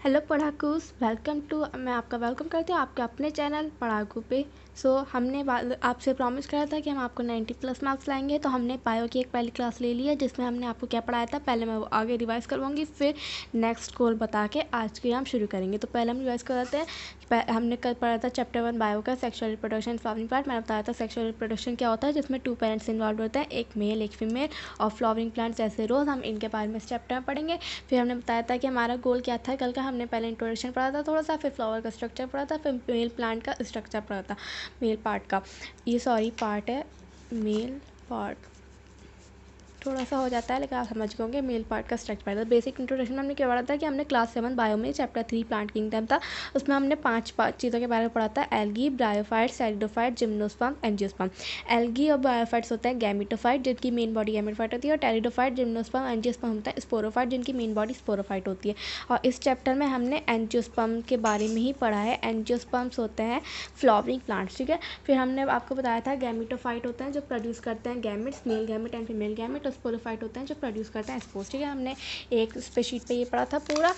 Hello पढ़ाकूस, welcome to. मैं आपका welcome करती हूँ आपके अपने चैनल पढ़ाकू पे। हमने आपसे प्रॉमिस करा था कि हम आपको 90 प्लस मार्क्स लाएंगे। तो हमने बायो की एक पहली क्लास ले ली है जिसमें हमने आपको क्या पढ़ाया था। पहले मैं वो आगे रिवाइज़ करवाऊंगी, फिर नेक्स्ट गोल बता के आज के हम शुरू करेंगे। तो पहले हम रिवाइज़ कराते हैं। हमने कल पढ़ा था चैप्टर 1 बायो का सेक्सुअल रिप्रोडक्शन फ्लावरिंग प्लांट। मैंने बताया था सेक्सुअल रिप्रोडक्शन क्या होता है, जिसमें 2 पेरेंट्स इन्वॉल्व होते हैं, एक मेल एक फीमेल, और फ्लावरिंग प्लांट्स जैसे रोज़। हम इनके बारे में इस चैप्टर में पढ़ेंगे। फिर हमने बताया था कि हमारा गोल क्या था कल का। हमने पहले इंट्रोडक्शन पढ़ा था थोड़ा सा, फिर फ्लावर का स्ट्रक्चर पढ़ा था, फिर मेल प्लांट का स्ट्रक्चर पढ़ा था, मेल पार्ट का। ये पार्ट है मेल पार्ट, थोड़ा सा हो जाता है लेकिन आप समझ गए होंगे। मेल पार्ट का स्ट्रक्चर पढ़ा था। बेसिक इंट्रोडक्शन में हमने क्या पढ़ा था कि हमने क्लास 7 बायो में चैप्टर 3 प्लांट किंगडम था, उसमें हमने पांच चीज़ों के बारे में पढ़ा था। Algae, bryophyte, pteridophyte, gymnosperm, angiosperm. Algae और ब्रायोफाइट्स होते हैं गैमेटोफाइट, जिनकी मेन बॉडी गैमेटोफाइट होती है, और टेरिडोफाइट, जिम्नोस्पर्म, एंजियोस्पर्म होता है स्पोरोफाइट, जिनकी मेन बॉडी स्पोरोफाइट होती है। और इस चैप्टर में हमने एंजियोस्पर्म के बारे में ही पढ़ा है। एंजियोस्पर्म्स होते हैं फ्लावरिंग प्लांट्स, ठीक है। फिर हमने आपको बताया था गैमेटोफाइट होते हैं जो प्रोड्यूस करते हैं gametes, male gamete and female gamete, और स्पोरोफाइट होते हैं जो प्रोड्यूस करते हैं स्पोर्स, ठीक है। हमने एक स्प्रेडशीट पे ये पढ़ा था पूरा।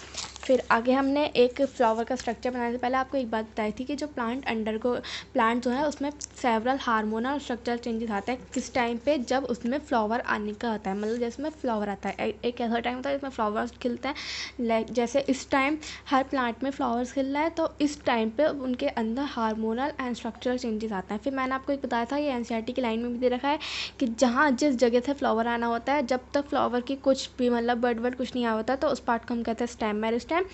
फिर आगे हमने एक फ्लावर का स्ट्रक्चर बनाने से पहले आपको एक बात बताई थी कि जो प्लांट जो है उसमें सेवरल हार्मोनल स्ट्रक्चरल चेंजेस आते हैं किस टाइम पे, जब उसमें फ्लावर आने का आता है। मतलब जैसे में फ्लावर आता है, एक ऐसा टाइम होता है जिसमें फ्लावर्स खिलते हैं। जैसे इस टाइम हर प्लांट में फ्लावर्स खिल रहा है, तो इस टाइम पे उनके अंदर हार्मोनल एंड स्ट्रक्चरल चेंजेस आते हैं। फिर मैंने आपको एक बताया था, ये एनसीईआरटी की लाइन में भी दे रखा है कि जहाँ जिस जगह से फ्लावर आना होता है, जब तक फ्लावर की कुछ भी मतलब बर्ड कुछ नहीं आया होता, तो उस पार्ट को हम कहते हैं स्टेम मेरिस्टेम।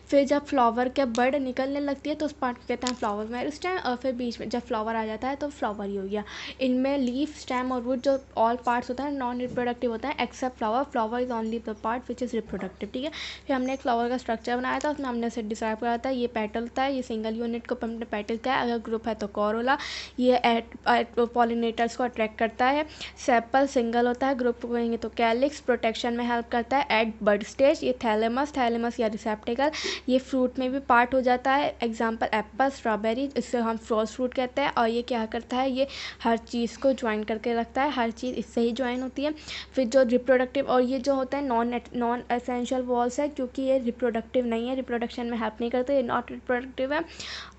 फिर जब फ्लावर के बर्ड निकलने लगती है तो उस पार्ट को कहते हैं फ्लावर मेरिस्टेम। और फिर बीच में जब फ्लावर आ जाता है तो फ्लावर ही हो गया। इनमें लीफ, स्टेम और रूट जो ऑल पार्ट्स होता है नॉन रिप्रोडक्टिव होता है except flower. Flower is only the part which is reproductive, ठीक है। फिर हमने एक फ्लावर का स्ट्रक्चर बनाया था, उसमें हमने उसे डिस्क्राइब करा था। ये पेटल होता है, ये सिंगल यूनिट को हमने पेटल का है, अगर ग्रुप है तो कोरोला। ये पॉलिनेटर्स को अट्रैक्ट करता है। सेपल सिंगल होता है, ग्रुप को कहेंगे तो कैलिक्स। प्रोटेक्शन में हेल्प करता है एट बर्ड स्टेज। ये थैलेमस या रिसेप्टिकल, ये फ्रूट में भी पार्ट हो जाता है। एग्जाम्पल एप्पल, स्ट्रॉबेरी, इससे हम फ्रोज फ्रूट कहते हैं। और ये क्या करता है, ये हर चीज़ को ज्वाइन करके रखता है, हर चीज़ इससे ही ज्वाइन होती है। फिर जो रिप्रोडक्टिव, और ये जो होता है नॉन एसेंशियल वॉल्स है, क्योंकि ये रिप्रोडक्टिव नहीं है, रिप्रोडक्शन में हेल्प नहीं करते, ये नॉट रिप्रोडक्टिव है।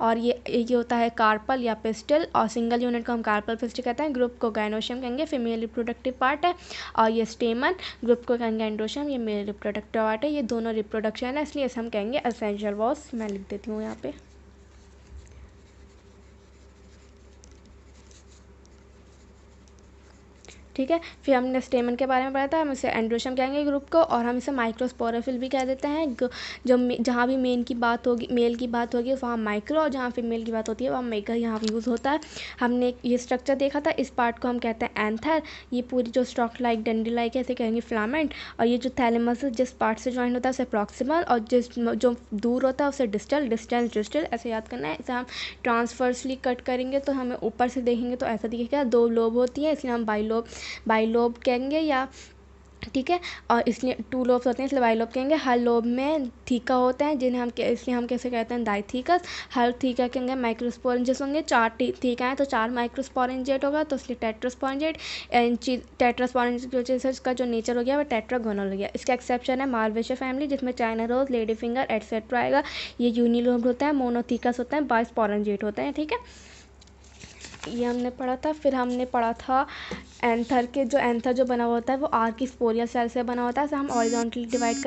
और ये होता है कार्पल या पिस्टल, और सिंगल यूनिट को हम कार्पल पिस्टल कहते हैं। ग्रुप को गाइनोशियम कहेंगे, फीमेल रिप्रोडक्टिव पार्ट है। और ये स्टेमन, ग्रुप को कहेंगे एंड्रोशियम, ये मेल रिप्रोडक्टिव पार्ट है। ये दोनों रिप्रोडक्शन है, इसलिए इसे हम कहेंगे एसेंशियल वॉल्स। मैं लिख देती हूँ यहाँ पे, ठीक है। फिर हमने स्टेमन के बारे में पढ़ा था, हम इसे एंड्रोशियम कहेंगे ग्रुप को, और हम इसे माइक्रोस्पोरोफिल भी कह देते हैं। जहाँ भी मेल की बात होगी वहाँ माइक्रो, और जहाँ फीमेल की बात होती है वहाँ मेगा यहाँ यूज़ होता है। हमने ये स्ट्रक्चर देखा था, इस पार्ट को हम कहते हैं एंथर। ये पूरी जो स्टॉक लाइक डंडी लाइक है इसे कहेंगे फिलामेंट। और ये जो थैलेमस जिस पार्ट से ज्वाइन होता है उसे प्रॉक्सिमल, और जो दूर होता है उसे डिस्टल। ऐसे याद करना है। इसे हम ट्रांसफर्सली कट करेंगे तो हमें ऊपर से देखेंगे तो ऐसा दिखेगा, 2 लोब होती है, इसलिए हम बाइलोब कहेंगे, या ठीक है। और इसलिए 2 लोब्स होते हैं इसलिए बाइलोब कहेंगे। हर लोब में थीका होते हैं इसलिए हम कैसे कहते हैं डाइथीकस। हर थीका कहेंगे माइक्रोस्पोरेंजेस होंगे। 4 थीका हैं तो 4 माइक्रोस्पोरेंजेट होगा, तो इसलिए टेट्रास्पोरेंजेट। टेट्रास्पोरेंजेट की वजह से इसका जो नेचर हो गया वो टेट्रागोनल हो गया। इसका एक्सेप्शन है मार्वेशिया फैमिली, जिसमें China rose, lady finger etcetera आएगा। ये यूनिलोब होता है, मोनोथीकस होता है, बाइस्पोरेंजेट होते हैं, ठीक है। ये हमने पढ़ा था। फिर हमने पढ़ा था एंथर जो बना हुआ होता है वो आर्किस्पोरियल सेल से बना होता है। हम हॉरिजॉन्टली डिवाइड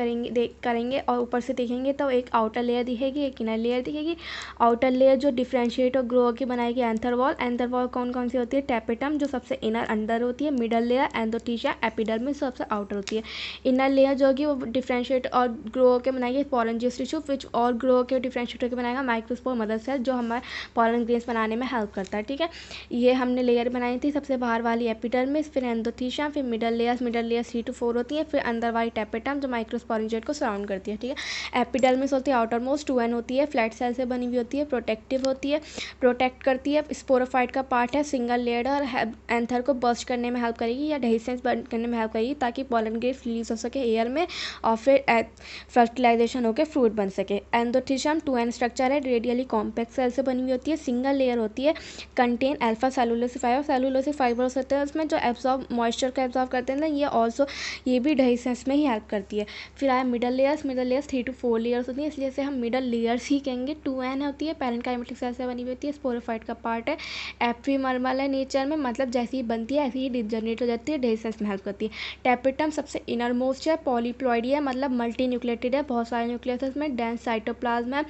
करेंगे और ऊपर से देखेंगे तो एक आउटर लेयर दिखेगी, एक इनर लेयर दिखेगी। आउटर लेयर जो डिफ्रेंशिएट और ग्रो की बनाएगी एंथर वॉल कौन सी होती है, टेपिटम जो सबसे इनर अंदर होती है। मिडल लेयर एंडोथीसिया, एपिडर्मिस सबसे आउटर होती है। इनर लेयर जो होगी वो डिफ्रेंशिएट और ग्रो के बनाएगी स्पोरेंजियस टिश्यू, विच और ग्रो के डिफ्रेंशिएट होकर बनाएगा माइक्रोस्पोर मदर सेल, जो हमारे पॉलन ग्रेन्स बनाने में हेल्प करता है, ठीक है। ये हमने लेयर बनाई थी, सबसे बाहर वाली एपिडर्मिस, फिर एंडोथीसिया, फिर मिडल लेयर्स 3 to 4 होती है, फिर अंदर वाली टेपिटम जो माइक्रोस्पोरेंजिएट को सराउंड करती है, ठीक है। एपिडर्मिस होती है आउटर मोस्ट, 2n होती है, फ्लैट सेल से बनी हुई होती है, प्रोटेक्टिव होती है, प्रोटेक्ट करती है। स्पोरोफाइट का पार्ट है, सिंगल लेयर, और एंथर को बर्स्ट करने में हेल्प करेगी या डेहिसेंस बर्न करने में हेल्प करेगी, ताकि पॉलन ग्रेन्स रिलीज हो सके एयर में, और फिर फर्टिलाइजेशन होकर फ्रूट बन सके। एंडोथीसियम 2n स्ट्रक्चर है, रेडियली कॉम्पैक्ट सेल से बनी हुई होती है, सिंगल लेयर होती है, contain again alpha cellulosic fibre, cellulosic fibres होते हैं उसमें जो एब्जॉर्ब मॉइस्चर का एब्जॉर्ब करते हैं ना, ये ऑल्सो ये भी एडहेसिव्स में ही हेल्प करती है। फिर आया middle layers, middle layers 3 to 4 layers होती है, इसलिए इसे हम मिडल लेयर्स ही कहेंगे। 2n होती है, पैरेन्काइमेटिक सेल से बनी हुई होती है, स्पोरोफाइट का पार्ट है, एपिमर्मल है नेचर में, मतलब जैसे ही बनती है ऐसे ही डिजनरेट हो जाती है, एडहेसिव्स में हेल्प करती है। टेपिटम सबसे इनर मोस्ट है, पॉलीप्लॉइडी है, मतलब मल्टी न्यूक्लिएटेड है, बहुत सारे न्यूक्लियस है इसमें, डेंस साइटोप्लाज्म है,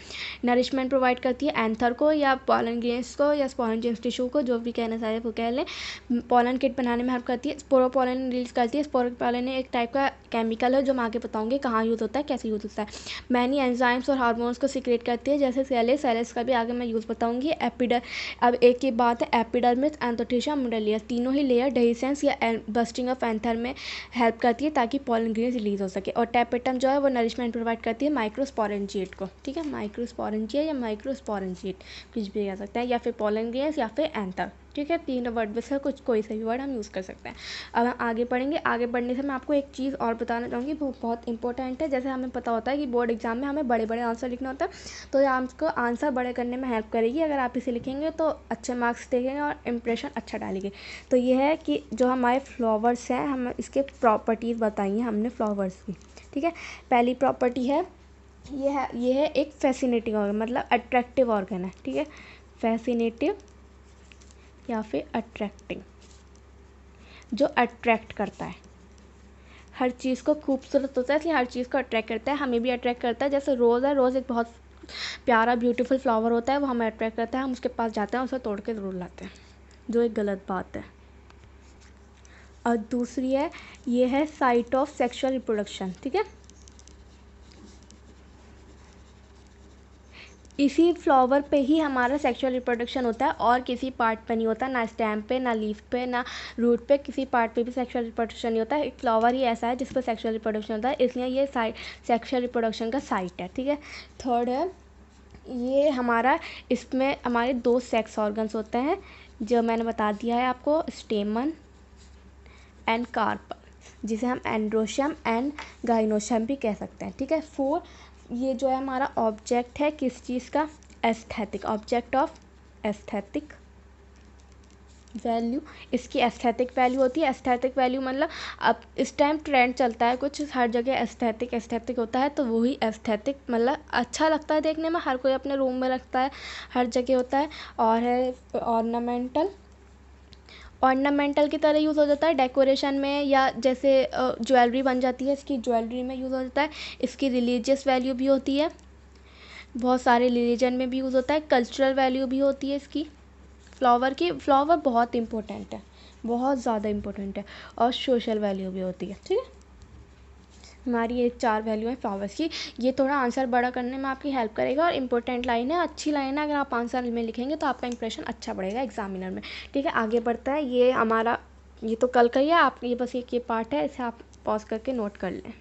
नरिशमेंट प्रोवाइड करती है एंथर को या पॉलन ग्रेन्स को या स्पोरेंजियस टिश्यू को, जो भी कहना चाहिए वो कह लें। पॉलन किट बनाने में हेल्प करती है, स्पोरोपोलन रिलीज करती है। स्पोरोपोलन एक टाइप का केमिकल है जो मैं आगे बताऊंगी कहाँ यूज़ होता है, कैसे यूज़ होता है। मैनी एंजाइम्स और हार्मोन्स को सीक्रेट करती है, जैसे सेलेस, सेलेस का भी आगे मैं यूज़ बताऊंगी। अब एक ही बात है, एपिडर्मिस, एंथोथिशिया, मिडल लेयर, तीनों ही लेयर डेhiscence या बस्टिंग ऑफ एंथर में हेल्प करती है ताकि पॉलन ग्रेन्स रिलीज हो सके। और टेपिटम जो है वो नरिशमेंट प्रोवाइड करती है माइक्रोस्पोरेंजिएट को, ठीक है, माइक्रोस्पोरेंजिया या माइक्रोस्पोरेंजिएट कुछ भी कह सकते हैं, या फिर पॉलन ग्रेन्स या फिर एंथर, ठीक है, 3 वर्ड में से कुछ कोई सा भी वर्ड हम यूज़ कर सकते हैं। अब हम आगे पढ़ेंगे, आगे बढ़ने से मैं आपको एक चीज़ और बताना चाहूँगी, वो बहुत इंपॉर्टेंट है। जैसे हमें पता होता है कि बोर्ड एग्जाम में हमें बड़े बड़े आंसर लिखना होता है, तो ये आपको आंसर बड़े करने में हेल्प करेगी। अगर आप इसे लिखेंगे तो अच्छे मार्क्स देखेंगे और इंप्रेशन अच्छा डालेंगे। तो ये है कि जो हमारे फ्लावर्स हैं, हम इसके प्रॉपर्टीज़ बताई हैं हमने फ्लावर्स की, ठीक है। पहली प्रॉपर्टी है ये है एक फैसिनेटिंग ऑर्गन, मतलब अट्रैक्टिव ऑर्गन है, ठीक है, फैसिनेटिव या फिर अट्रैक्टिंग, जो अट्रैक्ट करता है, हर चीज़ को खूबसूरत होता है इसलिए हर चीज़ को अट्रैक्ट करता है, हमें भी अट्रैक्ट करता है। जैसे रोज़ है, रोज़ एक बहुत प्यारा ब्यूटीफुल फ्लावर होता है, वो हमें अट्रैक्ट करता है, हम उसके पास जाते हैं, उसे तोड़ के ज़रूर लाते हैं, जो एक गलत बात है। और दूसरी है, ये है साइट ऑफ सेक्सुअल रिप्रोडक्शन, ठीक है। इसी फ्लावर पे ही हमारा सेक्सुअल रिप्रोडक्शन होता है और किसी पार्ट पे नहीं होता, ना स्टेम पे, ना लीफ पे, ना रूट पे, किसी पार्ट पे भी सेक्सुअल रिप्रोडक्शन नहीं होता है। एक फ्लावर ही ऐसा है जिस पर सेक्सुअल रिप्रोडक्शन होता है, इसलिए ये सेक्सुअल रिप्रोडक्शन का साइट है, ठीक है। थर्ड है, ये हमारा, इसमें हमारे 2 सेक्स ऑर्गन्स होते हैं, जो मैंने बता दिया है आपको, स्टेमन एंड कार्पल, जिसे हम एंड्रोशियम एंड गाइनोशियम भी कह सकते हैं, ठीक है। 4, ये जो है हमारा ऑब्जेक्ट है किस चीज़ का, aesthetic, object of aesthetic value, इसकी एस्थेटिक वैल्यू होती है। एस्थेटिक वैल्यू मतलब अब इस टाइम ट्रेंड चलता है कुछ, हर जगह एस्थेटिक होता है, तो वही एस्थेटिक मतलब अच्छा लगता है देखने में, हर कोई अपने रूम में रखता है, हर जगह होता है। और है ऑर्नामेंटल की तरह यूज़ हो जाता है डेकोरेशन में, या जैसे ज्वेलरी बन जाती है, इसकी ज्वेलरी में यूज़ हो जाता है। इसकी रिलीजियस वैल्यू भी होती है, बहुत सारे रिलीजन में भी यूज़ होता है। कल्चरल वैल्यू भी होती है इसकी, फ्लावर बहुत इंपॉर्टेंट है, बहुत ज़्यादा इंपॉर्टेंट है। और सोशल वैल्यू भी होती है, ठीक है। हमारी ये 4 वैल्यू है फ्लावर्स की। ये थोड़ा आंसर बड़ा करने में आपकी हेल्प करेगा और इंपॉर्टेंट लाइन है, अच्छी लाइन है, अगर आप आंसर में लिखेंगे तो आपका इंप्रेशन अच्छा बढ़ेगा एग्जामिनर में, ठीक है। आगे बढ़ता है, ये हमारा, ये तो कल का ही है, आप ये बस एक ये पार्ट है, इसे आप पॉज करके नोट कर लें,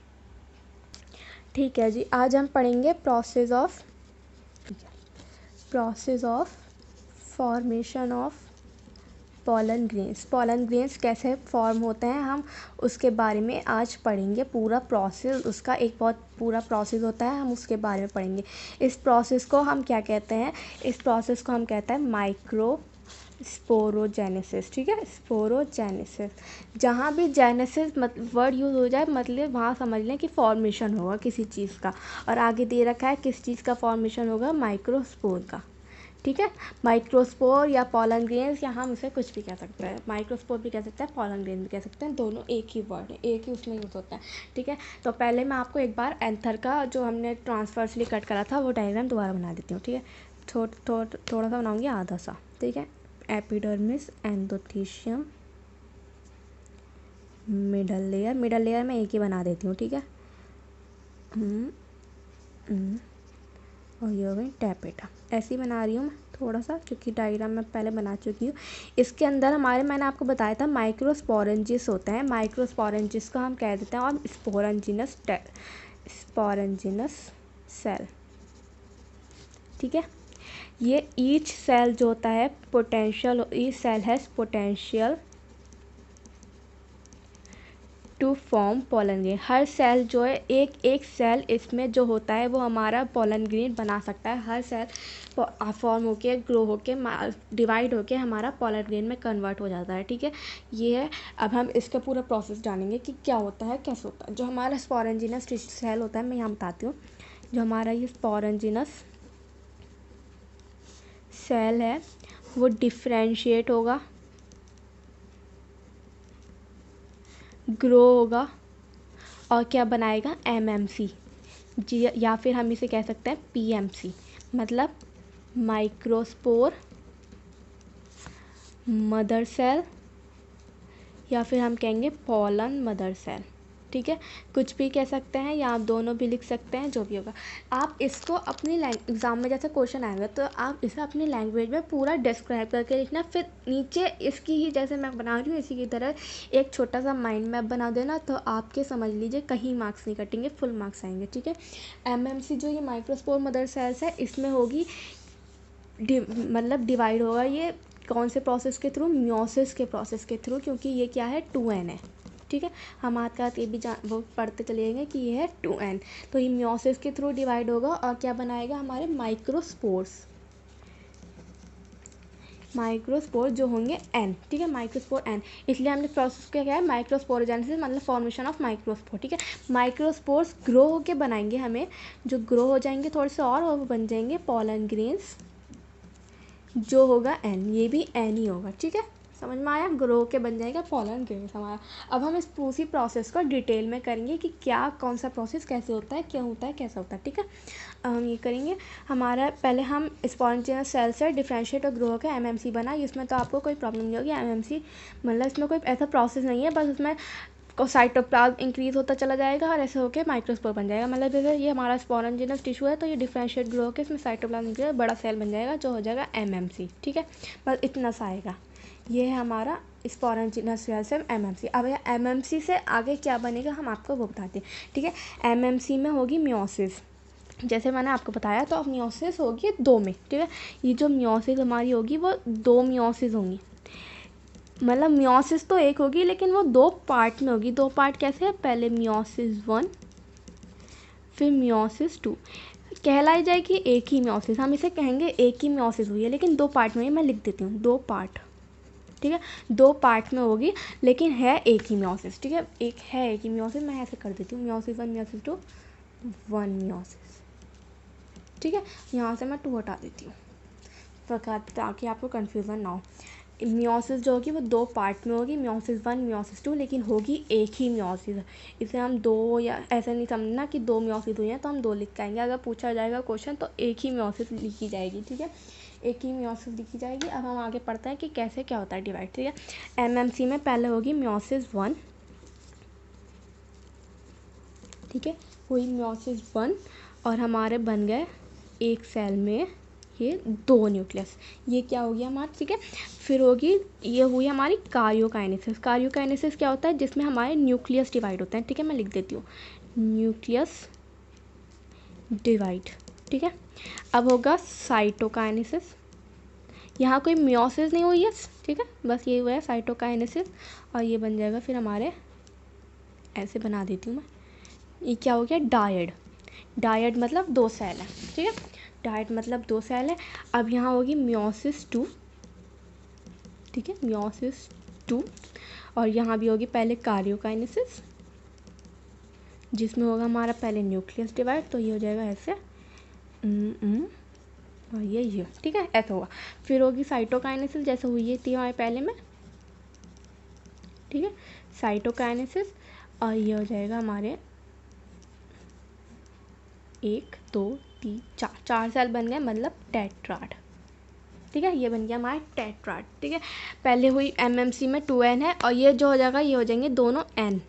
ठीक है जी। आज हम पढ़ेंगे process of formation of pollen grains. Pollen grains कैसे फॉर्म होते हैं हम उसके बारे में आज पढ़ेंगे, पूरा प्रोसेस, उसका एक बहुत पूरा प्रोसेस होता है, हम उसके बारे में पढ़ेंगे। इस प्रोसेस को हम क्या कहते हैं, इस प्रोसेस को हम कहते हैं माइक्रो स्पोरोजेनेसिस, ठीक है, स्पोरोजेनेसिस। जहाँ भी जेनेसिस वर्ड यूज़ हो जाए, मतलब वहाँ समझ लें कि फॉर्मेशन होगा किसी चीज़ का, और आगे दे रखा है किस चीज़ का फॉर्मेशन होगा, माइक्रोस्पोर का, ठीक है। माइक्रोस्पोर या पॉलन ग्रेन्स, या हम उसे कुछ भी कह सकते हैं, माइक्रोस्पोर भी कह सकते हैं, पॉलन ग्रेन भी कह सकते हैं, दोनों एक ही वर्ड है, एक ही उसमें यूज़ होता है, ठीक है। तो पहले मैं आपको एक बार एंथर का जो हमने ट्रांसफर्सली कट करा था वो डायग्राम दोबारा बना देती हूँ, ठीक है। थोड़ा सा बनाऊँगी, आधा सा, ठीक है। एपिडर्मिस, एंडोथीशियम, मिडल लेयर में एक ही बना देती हूँ, ठीक है। और ये हो गई टेपिटा, ऐसे ही बना रही हूँ मैं थोड़ा सा, क्योंकि डायग्राम मैं पहले बना चुकी हूँ। इसके अंदर हमारे, मैंने आपको बताया था, माइक्रोस्पोरेंजिस होते हैं, माइक्रोस्पोरेंजिस को हम कह देते हैं, और स्पोरेंजिनस सेल, ठीक है। ये ईच सेल जो होता है potential, each cell has potential to form pollen grain. हर सेल जो है एक एक सेल इसमें जो होता है वो हमारा पोलन ग्रेन बना सकता है। हर सेल फॉर्म होके ग्रो होके डिवाइड होके हमारा पोलन ग्रेन में कन्वर्ट हो जाता है। ठीक है, ये है। अब हम इसका पूरा प्रोसेस जानेंगे कि क्या होता है, कैसे होता है। जो हमारा स्पोरेंजिनस सेल होता है, मैं यहाँ बताती हूँ। जो हमारा ये स्पोरेंजिनस सेल है वो डिफ्रेंशिएट होगा, ग्रो होगा और क्या बनाएगा, एमएमसी जी, या फिर हम इसे कह सकते हैं पीएमसी, मतलब माइक्रोस्पोर मदर सेल, या फिर हम कहेंगे पोलन मदर सेल। ठीक है, कुछ भी कह सकते हैं या आप दोनों भी लिख सकते हैं, जो भी होगा। आप इसको अपनी एग्ज़ाम में जैसे क्वेश्चन आएगा तो आप इसे अपनी लैंग्वेज में पूरा डिस्क्राइब करके लिखना। फिर नीचे इसकी ही जैसे मैं बना रही हूँ इसी की तरह एक छोटा सा माइंड मैप बना देना, तो आपके समझ लीजिए कहीं मार्क्स नहीं कटेंगे, फुल मार्क्स आएंगे। ठीक है, एमएमसी जो ये माइक्रोस्पोर मदर सेल्स है, इसमें होगी मतलब डिवाइड होगा ये कौन से प्रोसेस के थ्रू, मियोसिस के प्रोसेस के थ्रू, क्योंकि ये क्या है, 2n है। ठीक है, हम हाथ का ये भी वो पढ़ते चलेंगे कि ये है 2n। तो ये मियोसिस के थ्रू डिवाइड होगा और क्या बनाएगा, हमारे माइक्रोस्पोर जो होंगे n। ठीक है, माइक्रोस्पोर n, इसलिए हमने प्रोसेस क्या है, माइक्रोस्पोरोजेनेसिस, मतलब फॉर्मेशन ऑफ माइक्रोस्पोर। ठीक है, माइक्रोस्पोर्स ग्रो होके बनाएंगे हमें, जो ग्रो हो जाएंगे थोड़े से और वो बन जाएंगे पोलन ग्रेन्स, जो होगा n, ये भी n ही होगा। ठीक है, समझ में आया, ग्रो के बन जाएगा पोलन ग्रेन्स हमारा। अब हम इस पूरी प्रोसेस को डिटेल में करेंगे कि क्या कौन सा प्रोसेस कैसे होता है, क्या होता है, कैसा होता है। ठीक है, अब हम ये करेंगे। हमारा पहले हम स्पॉन्जिनस सेल से डिफ्रेंशिएट और ग्रो होकर एमएमसी बना। इसमें तो आपको कोई प्रॉब्लम नहीं होगी। एमएमसी मतलब इसमें कोई ऐसा प्रोसेस नहीं है, बस उसमें साइटोप्लाज्म इंक्रीज होता चला जाएगा और ऐसे होकर माइक्रोस्पोर बन जाएगा। मतलब जैसे ये हमारा स्पोरेंजिनस टिश्यू है तो ये डिफ्रेंशिएट ग्रो होकर इसमें साइटोप्लाज्म इंक्रीज बड़ा सेल बन जाएगा, जो हो जाएगा एमएमसी। ठीक है, बस इतना सा आएगा। ये है हमारा स्पोरेंजिनस सेल से एमएमसी। अब एमएमसी से आगे क्या बनेगा हम आपको वो बताते हैं। ठीक है, एमएमसी में होगी मियोसिस, जैसे मैंने आपको बताया। तो अब मियोसिस होगी 2 में। ठीक है, ये जो मियोसिस हमारी होगी वो 2 मियोसिस होंगी, मतलब मियोसिस तो एक होगी लेकिन वो 2 पार्ट में होगी। 2 पार्ट कैसे है, पहले मियोसिस 1 फिर मियोसिस 2, कहलाई जाएगी एक ही मियोसिस। हम इसे कहेंगे एक ही मियोसिस हुई है, लेकिन 2 पार्ट में, मैं लिख देती हूँ 2 पार्ट। ठीक है, 2 पार्ट में होगी लेकिन है एक ही मियोसिस। ठीक है, एक ही मियोसिस, मैं ऐसे कर देती हूँ मियोसिस 1 मियोसिस 2 1 मियोसिस। ठीक है, यहाँ से मैं 2 हटा देती हूँ ताकि आपको कन्फ्यूज़न ना हो। मियोसिस जो होगी वो 2 पार्ट में होगी, मियोसिस 1 मियोसिस 2, लेकिन होगी एक ही मियोसिस। इसे हम 2 या ऐसा नहीं समझना कि 2 मियोसिस हुई हैं तो हम 2 लिख के आएंगे। अगर पूछा जाएगा क्वेश्चन तो एक ही मियोसिस लिखी जाएगी। ठीक है, एक ही मियोसिस लिखी जाएगी। अब हम आगे पढ़ते हैं कि कैसे क्या होता है डिवाइड। ठीक है, एमएमसी में पहले होगी मियोसिस 1। ठीक है, हुई मियोसिस 1 और हमारे बन गए एक सेल में ये 2 न्यूक्लियस। ये क्या हो गया हमारा। ठीक है, फिर होगी ये हुई हमारी कार्योकाइनेसिस। कार्योकाइनेसिस क्या होता है, जिसमें हमारे न्यूक्लियस डिवाइड होते हैं। ठीक है, मैं लिख देती हूँ न्यूक्लियस डिवाइड। ठीक है, अब होगा साइटोकाइनेसिस। यहाँ कोई मियोसिस नहीं हुई है। ठीक है, बस ये हुआ है साइटोकाइनेसिस और ये बन जाएगा फिर हमारे, ऐसे बना देती हूँ मैं, ये क्या हो गया, डायड। डायड मतलब 2 सेल है। ठीक है, डायड मतलब 2 सेल है। अब यहाँ होगी मियोसिस 2। ठीक है, मियोसिस 2 और यहाँ भी होगी पहले कार्योकाइनेसिस, जिसमें होगा हमारा पहले न्यूक्लियस डिवाइड, तो ये हो जाएगा ऐसे और ये। ठीक है, ऐसा होगा। फिर होगी साइटोकाइनेसिस, जैसे हुई थी हमारे पहले में। ठीक है, साइटोकाइनेसिस और ये हो जाएगा हमारे 1 2 3 4 सेल बन गए, मतलब टेट्राड। ठीक है, ये बन गया हमारा टेट्राड। ठीक है, पहले हुई एमएमसी में 2n है और ये जो हो जाएगा ये हो जाएंगे दोनों n।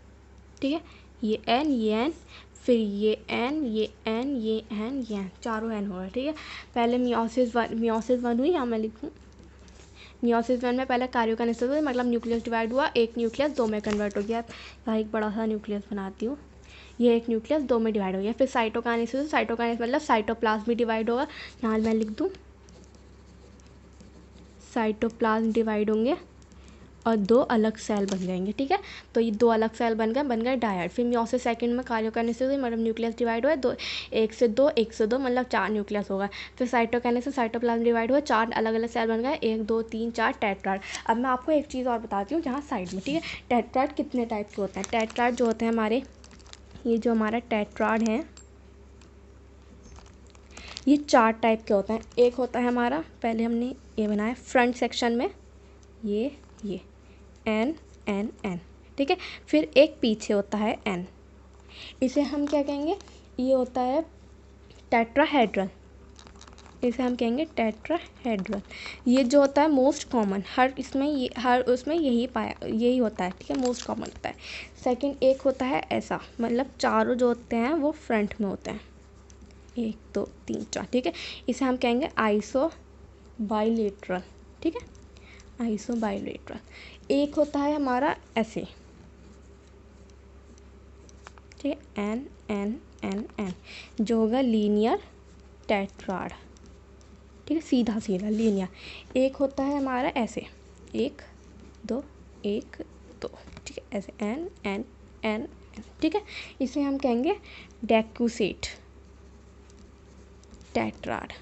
ठीक है, ये n फिर ये n ये n ये n ये n, चारों n होगा। ठीक है, पहले मियोसिस 1 हुई, यहाँ मैं लिखूँ मियोसिस 1 में पहले कार्योकाइनेसिस हुई, मतलब न्यूक्लियस डिवाइड हुआ, एक न्यूक्लियस 2 में कन्वर्ट हो गया। यहाँ एक बड़ा सा न्यूक्लियस बनाती हूँ, ये एक न्यूक्लियस 2 में डिवाइड हो गया। फिर साइटोकाइनेसिस मतलब साइटोप्लाज्म भी डिवाइड होगा, यहाँ मैं लिख दूँ साइटोप्लाज्म डिवाइड होंगे और 2 अलग सेल बन जाएंगे। ठीक है, तो ये 2 अलग सेल बन गए डायड। फिर मियोसिस सेकंड में कार्य करने से मतलब न्यूक्लियस डिवाइड हुआ, 2 1 से 2 मतलब 4 न्यूक्लियस होगा। फिर साइटोकाइनेसिस साइटोप्लाज्म डिवाइड हुआ, 4 अलग अलग सेल बन गए, 1 2 3 4 टेट्राड। अब मैं आपको एक चीज़ और बताती हूँ जहाँ साइड में। ठीक है, टेट्राड कितने टाइप के होते हैं? टेट्राड जो होते हैं हमारे, ये जो हमारा टेट्राड है ये 4 टाइप के होते हैं। एक होता है हमारा, पहले हमने ये बनाया फ्रंट सेक्शन में, ये एन एन एन। ठीक है, फिर एक पीछे होता है एन, इसे हम क्या कहेंगे? ये होता है टेट्राहेड्रल, इसे हम कहेंगे टेट्राहेड्रल। ये जो होता है मोस्ट कॉमन, हर उसमें यही होता है। ठीक है, मोस्ट कॉमन होता है। सेकंड एक होता है ऐसा, मतलब चारों जो होते हैं वो फ्रंट में होते हैं, 1 2 3 4। ठीक है, इसे हम कहेंगे आइसो बाइलेटरल। ठीक है, आइसो बाइलेटरल। एक होता है हमारा ऐसे, ठीक है, एन एन एन एन, जो होगा लीनियर टेट्राड। ठीक है, सीधा सीधा लीनियर। एक होता है हमारा ऐसे, 1 2 1 2। ठीक है, ऐसे एन एन एन। ठीक है, इसे हम कहेंगे डेक्यूसेट टेट्राड।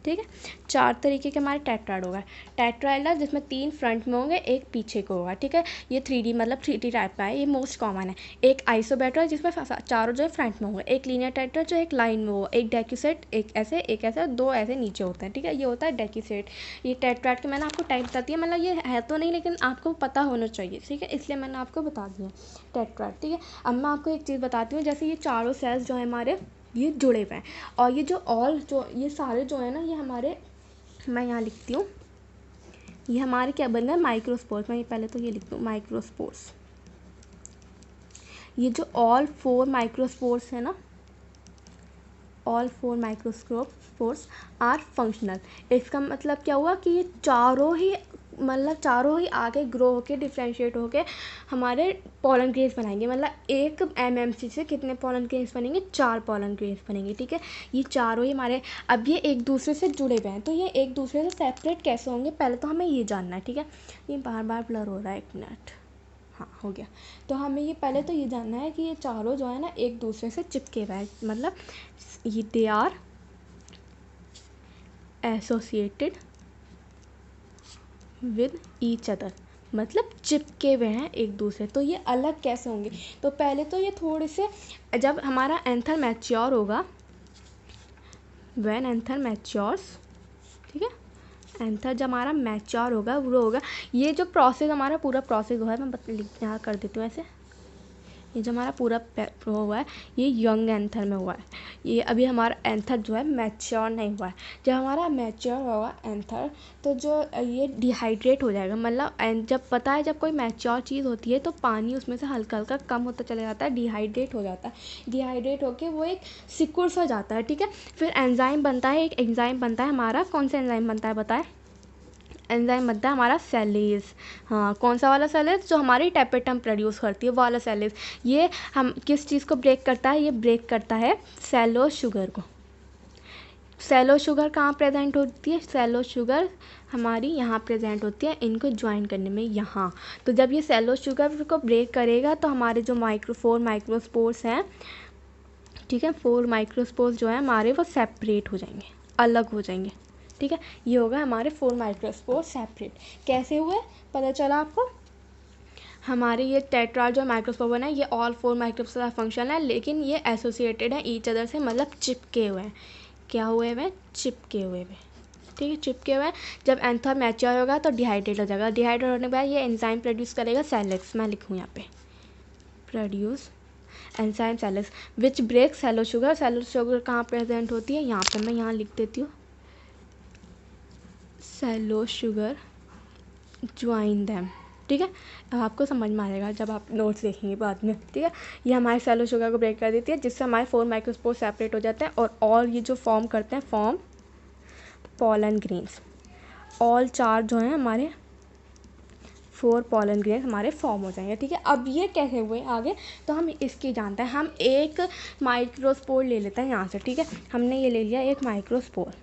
ठीक है, 4 तरीके के हमारे टेट्राड होगा। टेट्राहेड्रल जिसमें 3 फ्रंट में होंगे, 1 पीछे को होगा। ठीक है, ये 3D मतलब 3D टाइप का है, ये मोस्ट कॉमन है। एक आइसोबेट्रल जिसमें चारों जो है फ्रंट में होंगे, एक लीनियर टेट्राड जो एक लाइन में होगा, एक डेक्यूसेट, एक ऐसे 2 ऐसे नीचे होते हैं। ठीक है, ये होता है डेक्यूसेट। ये टेट्राड के मैंने आपको टाइप बता दिया, मतलब ये है तो नहीं लेकिन आपको पता होना चाहिए। ठीक है, इसलिए मैंने आपको बता दिया टेट्राड। ठीक है, अब मैं आपको एक चीज़ बताती हूँ, जैसे ये चारों सेल्स जो है हमारे ये जुड़े हुए हैं, और ये ये सारे जो है ना, ये हमारे, मैं यहाँ लिखती हूँ, ये हमारे क्या बन गए? माइक्रोस्पोर्स। मैं ये पहले तो ये लिख दूँ माइक्रोस्पोर्स। ये जो ऑल 4 माइक्रोस्पोर्स है ना, ऑल 4 माइक्रोस्पोर्स आर फंक्शनल। इसका मतलब क्या हुआ कि ये चारों ही आगे ग्रो होके डिफ्रेंशिएट होके हमारे पोलन ग्रेन्स बनाएंगे। मतलब एक एमएमसी से कितने पोलन ग्रेन्स बनेंगे? 4 पोलन ग्रेन्स बनेंगे। ठीक है, ये चारों ही हमारे, अब ये एक दूसरे से जुड़े हुए हैं, तो ये एक दूसरे से सेपरेट कैसे होंगे, पहले तो हमें ये जानना है। ठीक है, ये बार बार ब्लर हो रहा है, 1 मिनट, हाँ हो गया। तो हमें ये पहले तो ये जानना है कि ये चारों जो है ना एक दूसरे से चिपके हुए हैं, मतलब ये they are associated with each other, मतलब चिपके हुए हैं एक दूसरे। तो ये अलग कैसे होंगे? तो पहले तो ये थोड़े से, जब हमारा एंथर मैच्योर होगा, व्हेन एंथर मैच्योर्स, ठीक है, एंथर जब हमारा मैच्योर होगा, वो होगा, ये जो प्रोसेस हमारा पूरा प्रोसेस हुआ है, मैं यहाँ कर देती हूँ ऐसे, ये जो हमारा पूरा हुआ है ये यंग एंथर में हुआ है। ये अभी हमारा एंथर जो है मैच्योर नहीं हुआ है। जब हमारा मैच्योर होगा एंथर, तो जो ये डिहाइड्रेट हो जाएगा। मतलब जब पता है, जब कोई मैच्योर चीज़ होती है तो पानी उसमें से हल्का हल्का कम होता चला जाता है, डिहाइड्रेट हो जाता है। डिहाइड्रेट होकर वो एक सिकुड़ सा जाता है। ठीक है, फिर एंजाइम बनता है, एक एंजाइम बनता है हमारा। कौन सा एंजाइम बनता है बताएं? एंजाइम बनता है हमारा सेलेज। हाँ, कौन सा वाला सेलेज? जो हमारी टेपेटम प्रोड्यूस करती है, वो वाला सेलेज। ये हम किस चीज़ को ब्रेक करता है? ये ब्रेक करता है सेलोज शुगर को। सेलोज शुगर कहाँ प्रेजेंट होती है? सेलोज शुगर हमारी यहाँ प्रेजेंट होती है, इनको ज्वाइन करने में यहाँ। तो जब ये सेलोज शुगर को ब्रेक करेगा तो हमारे जो 4 माइक्रोस्पोर्स हैं, ठीक है, 4 माइक्रोस्पोर्स जो है हमारे, वो सेपरेट हो जाएंगे, अलग हो जाएंगे। ठीक है, ये होगा हमारे 4 माइक्रोस्पोर सेपरेट। कैसे हुए पता चला आपको? हमारे ये टेट्राड जो माइक्रोस्पोर बना है, ये ऑल 4 माइक्रोस्पोर फंक्शन है, लेकिन ये एसोसिएटेड है ईच अदर से, मतलब चिपके हुए हैं। क्या हुए हुए? चिपके हुए हुए। ठीक है, चिपके हुए हैं। जब एंथर मैच्योर होगा तो डिहाइड्रेट हो जाएगा। डिहाइड्रेट होने के बाद ये एंजाइम प्रोड्यूस करेगा सेलेक्स, मैं लिखूँ यहाँ पे प्रोड्यूस एंजाइम सेलेक्स which break cello sugar. Cello sugar कहाँ प्रेजेंट होती है? यहाँ पे, मैं यहाँ लिख देती हूँ सेलो शुगर ज्वाइन दैम। ठीक है, अब आपको समझ में आएगा जब आप नोट्स देखेंगे बाद में। ठीक है, ये हमारे सेलो शुगर को ब्रेक कर देती है, जिससे हमारे 4 माइक्रोस्पोर सेपरेट हो जाते हैं, और ये जो फॉर्म करते हैं, फॉर्म पोलन ग्रेन्स। ऑल 4 जो हैं हमारे 4 पोलन ग्रेन्स हमारे फॉर्म हो जाएंगे। ठीक है, अब ये कैसे हुए आगे, तो हम इसकी जानते हैं। हम एक माइक्रोस्पोर ले लेते हैं यहाँ से। ठीक है, हमने ये ले लिया एक माइक्रोस्पोर।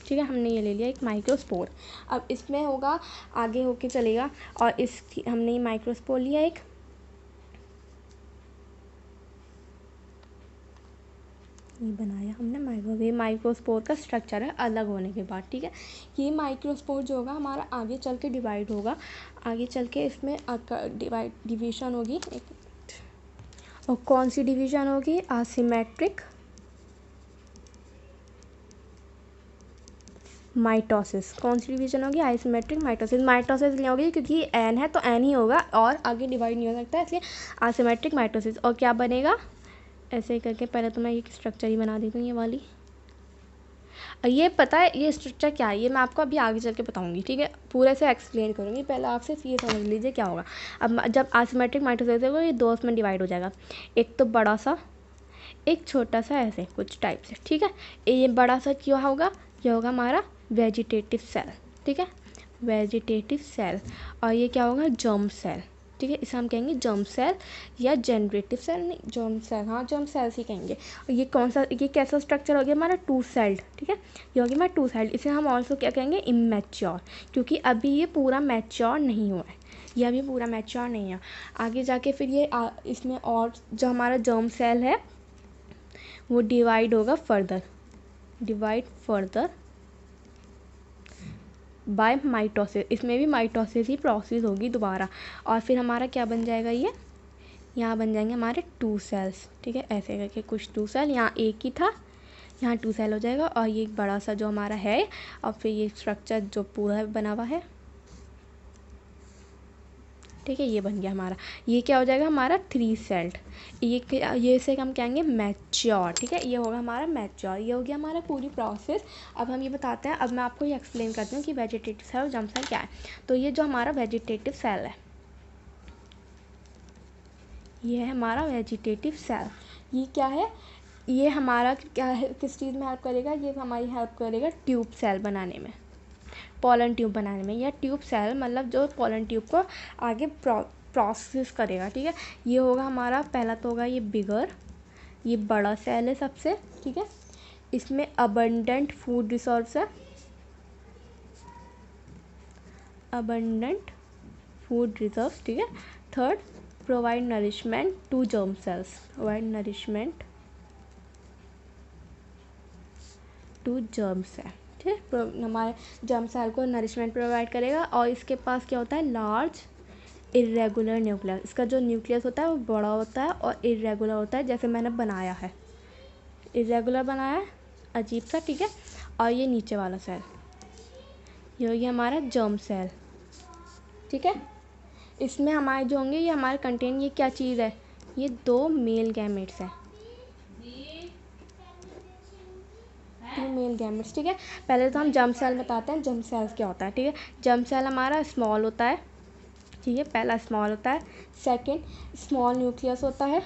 ठीक है, हमने ये ले लिया एक माइक्रोस्पोर। अब इसमें होगा आगे होके चलेगा, और हमने ये माइक्रोस्पोर लिया एक, ये बनाया हमने माइक्रोस्पोर का स्ट्रक्चर है अलग होने के बाद। ठीक है, ये माइक्रोस्पोर जो होगा हमारा आगे चल के डिवाइड होगा, आगे चल के इसमें डिवीज़न होगी। और कौन सी डिवीज़न होगी? Asymmetric mitosis. कौन सी डिवीज़न होगी? Isometric mitosis. माइटोसिस नहीं होगी क्योंकि एन है तो एन ही होगा और आगे डिवाइड नहीं हो सकता, इसलिए आसिमेट्रिक माइटोसिस। और क्या बनेगा? ऐसे ही करके पहले तो मैं ये स्ट्रक्चर ही बना देती हूँ, ये वाली। ये पता है ये स्ट्रक्चर क्या है, ये मैं आपको अभी आगे चल के बताऊँगी। ठीक है, पूरे से एक्सप्लेन करूँगी, पहले आप सिर्फ ये समझ लीजिए क्या होगा। अब जब आसिमेट्रिक माइटोसिस होगा ये दो में डिवाइड हो जाएगा, एक तो बड़ा सा, एक छोटा सा, ऐसे कुछ टाइप से। ठीक है, ये बड़ा सा क्या होगा? ये होगा हमारा वेजिटेटिव सेल। ठीक है, वेजिटेटिव सेल। और ये क्या होगा? Germ cell. ठीक है, इसे हम कहेंगे जर्म सेल या जनरेटिव सेल, नहीं जर्म सेल, हाँ जर्म सेल्स ही कहेंगे। और ये कौन सा, ये कैसा स्ट्रक्चर हो गया हमारा? Two celled. ठीक है, ये हो गया हमारा टू सेल्ड। इसे हम ऑल्सो क्या कहेंगे? इमैच्योर, क्योंकि अभी ये पूरा मैच्योर नहीं हुआ है, ये अभी पूरा मैच्योर नहीं है। आगे जाके फिर ये इसमें और जो हमारा जर्म सेल है वो डिवाइड होगा further, divide further by mitosis. इसमें भी माइटोसिस ही प्रोसेस होगी दोबारा, और फिर हमारा क्या बन जाएगा? ये यहाँ बन जाएंगे हमारे टू सेल्स। ठीक है, ऐसे करके कुछ टू सेल, यहाँ एक ही था, यहाँ टू सेल हो जाएगा। और ये बड़ा सा जो हमारा है, और फिर ये स्ट्रक्चर जो पूरा बना हुआ है, ठीक है, ये बन गया हमारा। ये क्या हो जाएगा? हमारा थ्री सेल्ड। ये इसे हम कहेंगे मैच्योर। ठीक है, ये होगा हमारा मैच्योर। ये हो गया हमारा पूरी प्रोसेस। अब हम ये बताते हैं, अब मैं आपको ये एक्सप्लेन करती हूँ कि वेजिटेटिव सेल और जर्म सेल क्या है। तो ये जो हमारा वेजिटेटिव सेल है, ये है हमारा वेजिटेटिव सेल। ये क्या है? ये हमारा क्या है, किस चीज़ में हेल्प करेगा? ये हमारी हेल्प करेगा ट्यूब सेल बनाने में, पोलन ट्यूब बनाने में। या ट्यूब सेल मतलब जो पोलन ट्यूब को आगे प्रोसेस करेगा। ठीक है, ये होगा हमारा, पहला तो होगा ये बिगर, ये बड़ा सेल है सबसे। ठीक है, इसमें अबंडेंट फूड रिसोर्स है, अबंडेंट फूड रिसोर्स। ठीक है, third provide nourishment to germ cells, provide nourishment to germ cell. ठीक है, हमारे जर्म सेल को नरिशमेंट प्रोवाइड करेगा। और इसके पास क्या होता है? Large irregular nucleus. इसका जो न्यूक्लियस होता है वो बड़ा होता है और इरेगुलर होता है, जैसे मैंने बनाया है, इरेगुलर बनाया है, अजीब सा। ठीक है, और ये नीचे वाला सेल, ये हो गया हमारा जर्म सेल। ठीक है, इसमें हमारे जो होंगे ये हमारे कंटेन, ये क्या चीज़ है? ये दो मेल गैमेट्स हैं, टू मेल गैमेट्स। ठीक है, पहले तो हम जर्म सेल बताते हैं, जर्म सेल्स क्या होता है। ठीक है, जर्म सेल हमारा स्मॉल होता है। ठीक है, पहला स्मॉल होता है, सेकंड स्मॉल न्यूक्लियस होता है।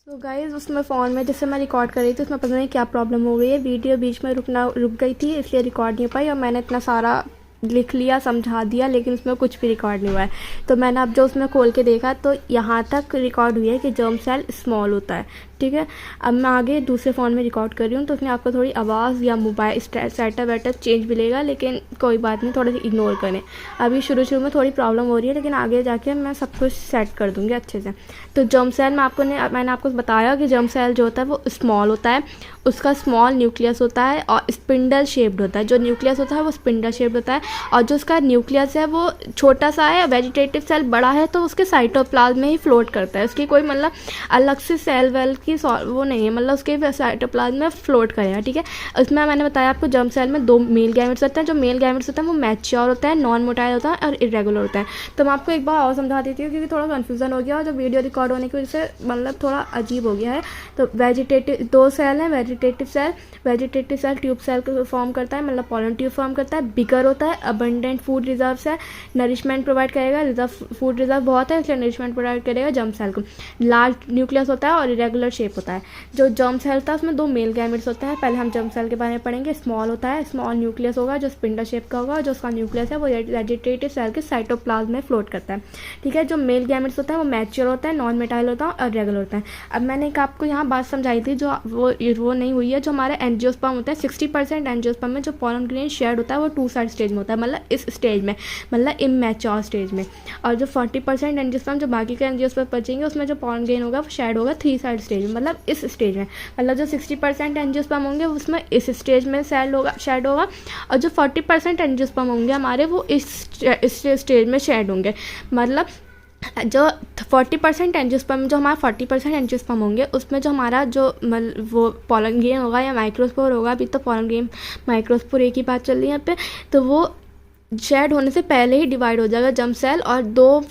सो गाइज़, उसमें फ़ोन में जिससे मैं रिकॉर्ड कर रही थी उसमें पता नहीं क्या प्रॉब्लम हो गई है, वीडियो बीच में रुक गई थी, इसलिए रिकॉर्ड नहीं हो पाई। और मैंने इतना सारा लिख लिया, समझा दिया, लेकिन उसमें कुछ भी रिकॉर्ड नहीं हुआ है। तो मैंने अब जो उसमें खोल के देखा तो यहाँ तक रिकॉर्ड हुई है कि जर्म सेल स्मॉल होता है। ठीक है, अब मैं आगे दूसरे फ़ोन में रिकॉर्ड कर रही हूँ, तो उसमें आपको थोड़ी आवाज़ या मोबाइल सेटअप वेटअप चेंज मिलेगा, लेकिन कोई बात नहीं, थोड़ा सा इग्नोर करें। अभी शुरू में थोड़ी प्रॉब्लम हो रही है, लेकिन आगे जाके मैं सब कुछ सेट कर दूँगी अच्छे से। तो जर्म सेल में मैंने आपको बताया कि जर्म सेल जो होता है वो स्मॉल होता है, उसका स्मॉल न्यूक्लियस होता है और स्पिंडल शेप्ड होता है। जो न्यूक्लियस होता है वो स्पिंडल शेप्ड होता है, और जो उसका न्यूक्लियस है वो छोटा सा है। वेजिटेटिव सेल बड़ा है तो उसके साइटोप्लाज्म में ही फ्लोट करता है, उसकी कोई मतलब अलग से सेल वेल की वो नहीं है, मतलब उसके साइटोप्लाज्म में फ्लोट करेगा। ठीक है, उसमें मैंने बताया आपको जर्म सेल में दो मेल गैमेट्स होते हैं। जो मेल गैमेट्स होता है वो मैच्योर होता है, नॉन मोटाइल होता है और इरेगुलर होता है। तो मैं आपको एक बार और समझा देती हूँ, क्योंकि थोड़ा कन्फ्यूजन हो गया और जब वीडियो रिकॉर्ड होने की वजह से मतलब थोड़ा अजीब हो गया है। तो वेजिटेटिव दो सेल हैं, वेजिटेटिव सेल ट्यूब सेल को फॉर्म करता है, मतलब पोलन ट्यूब फॉर्म करता है। बिगर होता है, अबंडेंट फूड रिजर्व है, नरिशमेंट प्रोवाइड करेगा, फूड रिजर्व बहुत है इसलिए नरिशमेंट प्रोवाइड करेगा जर्म सेल को। लार्ज न्यूक्लियस होता है और इरेगुलर शेप होता है। जो जर्म सेल होता है उसमें 2 मेल गैमेट्स होते हैं। पहले हम जर्म सेल के बारे में पढ़ेंगे। स्मॉल होता है, स्मॉल न्यूक्लियस होगा जो स्पिंडल शेप का होगा, और जो उसका न्यूक्लियस है वो वेजिटेटिव सेल के साइटोप्लाज्म में फ्लोट करता है। ठीक है, जो मेल गैमेट्स होता है वो मैच्योर होता है, नॉन मेटाइल होता है और रेगुलर होता है। अब मैंने एक आपको यहाँ बात समझाई थी जो वो नहीं हुई है। जो हमारे एंजियोस्पर्म होता है 60% एंजियोस्पर्म में जो पॉलन ग्रेन शेड होता है वो 2 साइड स्टेज में होता है, मतलब इस स्टेज में, मतलब इमैच्योर स्टेज में। और जो 40% एंजियोस्पर्म जो बाकी के एंजियोस्पर्म बचेंगे उसमें जो पॉलन ग्रेन होगा वो शेड होगा 3 साइड स्टेज में, मतलब इस स्टेज में। मतलब जो 60% एंजियोस्पर्म होंगे उसमें इस स्टेज में शेड होगा, और जो 40% एंजियोस्पर्म होंगे हमारे वो इस स्टेज में शेड होंगे। मतलब जो 40% एंजियोस्पर्म, जो हमारा 40% एंजियोस्पर्म होंगे उसमें जो हमारा जो वो पॉलन ग्रेन होगा या माइक्रोस्पोर होगा, अभी तो पॉलन ग्रेन माइक्रोस्पोर एक ही बात चल रही है यहाँ पे, तो वो शेड होने से पहले ही डिवाइड हो जाएगा जर्म सेल और 2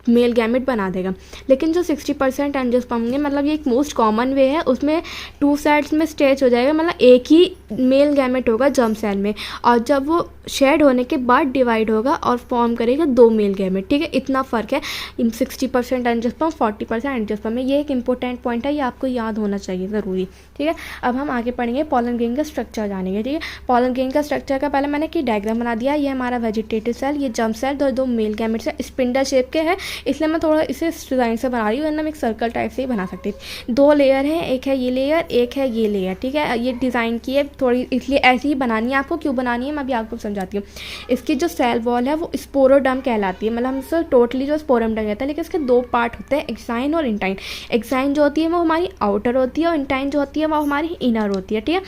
मेल गैमेट बना देगा। लेकिन जो 60% एंजियोस्पर्म होंगे, मतलब ये एक मोस्ट कॉमन वे है, उसमें 2 साइड्स में स्टेच हो जाएगा, मतलब एक ही मेल गैमेट होगा जर्म सेल में, और जब वो शेड होने के बाद डिवाइड होगा और फॉर्म करेगा 2 मेल गैमेट। ठीक है, इतना फ़र्क है इन 60% एंजियोस्पर्म 40% एंजियोस्पर्म में। ये एक इंपॉर्टेंट पॉइंट है, ये आपको याद होना चाहिए ज़रूरी। ठीक है, अब हम आगे पढ़ेंगे पॉलन ग्रेन का स्ट्रक्चर जानेंगे। ठीक है, पॉलन ग्रेन का स्ट्रक्चर का पहले मैंने डायग्राम बना दिया। ये हमारा वेजिटेटिव सेल, ये जर्म सेल, 2 मेल गैमेट्स है, स्पिंडल शेप के हैं, इसलिए मैं थोड़ा इसे डिज़ाइन से बना रही हूँ, वरना मैं एक सर्कल टाइप से ही बना सकती थी। 2 लेयर हैं, एक है ये लेयर, एक है ये लेयर। ठीक है, ये डिज़ाइन की है थोड़ी, इसलिए ऐसी ही बनानी है आपको। क्यों बनानी है मैं अभी आपको समझाती हूँ। इसकी जो सेल वॉल है वो स्पोरोडर्म कहलाती है, मतलब हम इसे टोटली जो स्पोरोडर्म कहते हैं, लेकिन इसके 2 पार्ट होते हैं, एक्साइन और इंटाइन। एक्साइन जो होती है वो हमारी आउटर होती है और इंटाइन जो होती है वो हमारी इनर होती है। ठीक है,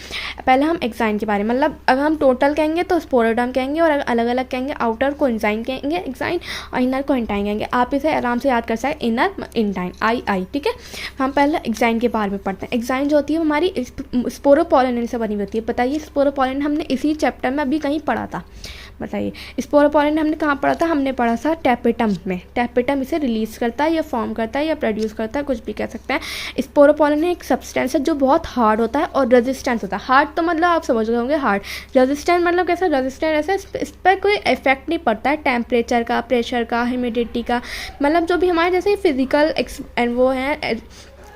पहले हम एक्साइन के बारे में, मतलब अगर हम टोटल कहेंगे तो स्पोरोडर्म कहेंगे, और अगर अलग अलग कहेंगे आउटर को इंसाइन कहेंगे एक्साइन, और इनर को इंटाइन कहेंगे। आप इसे आराम से याद कर सकते हैं, इनर इंटाइन आई। ठीक है, हम पहले एक्साइन के बारे में पढ़ते हैं। एक्साइन जो होती है हमारी स्पोरोपोलिन से बनी होती है। बताइए, स्पोरोपोलिन हमने इसी चैप्टर में अभी कहीं पढ़ा था, बताइए। स्पोरोपोलिन हमने कहाँ पढ़ा था? हमने पढ़ा था टैपेटम में। टैपेटम इसे रिलीज करता है या फॉर्म करता है या प्रोड्यूस करता है, कुछ भी कह सकते हैं। स्पोरोपोलिन एक सब्सटेंस है जो बहुत हार्ड होता है और रेजिस्टेंस होता है। हार्ड तो मतलब आप समझ गए होंगे हार्ड। रेजिस्टेंस मतलब कैसा? रेजिस्टेंस ऐसे इस पर कोई इफेक्ट नहीं पड़ता है टेम्परेचर का, प्रेशर का, ह्यूमिडिटी का, मतलब जो भी हमारे जैसे फिजिकल वो है,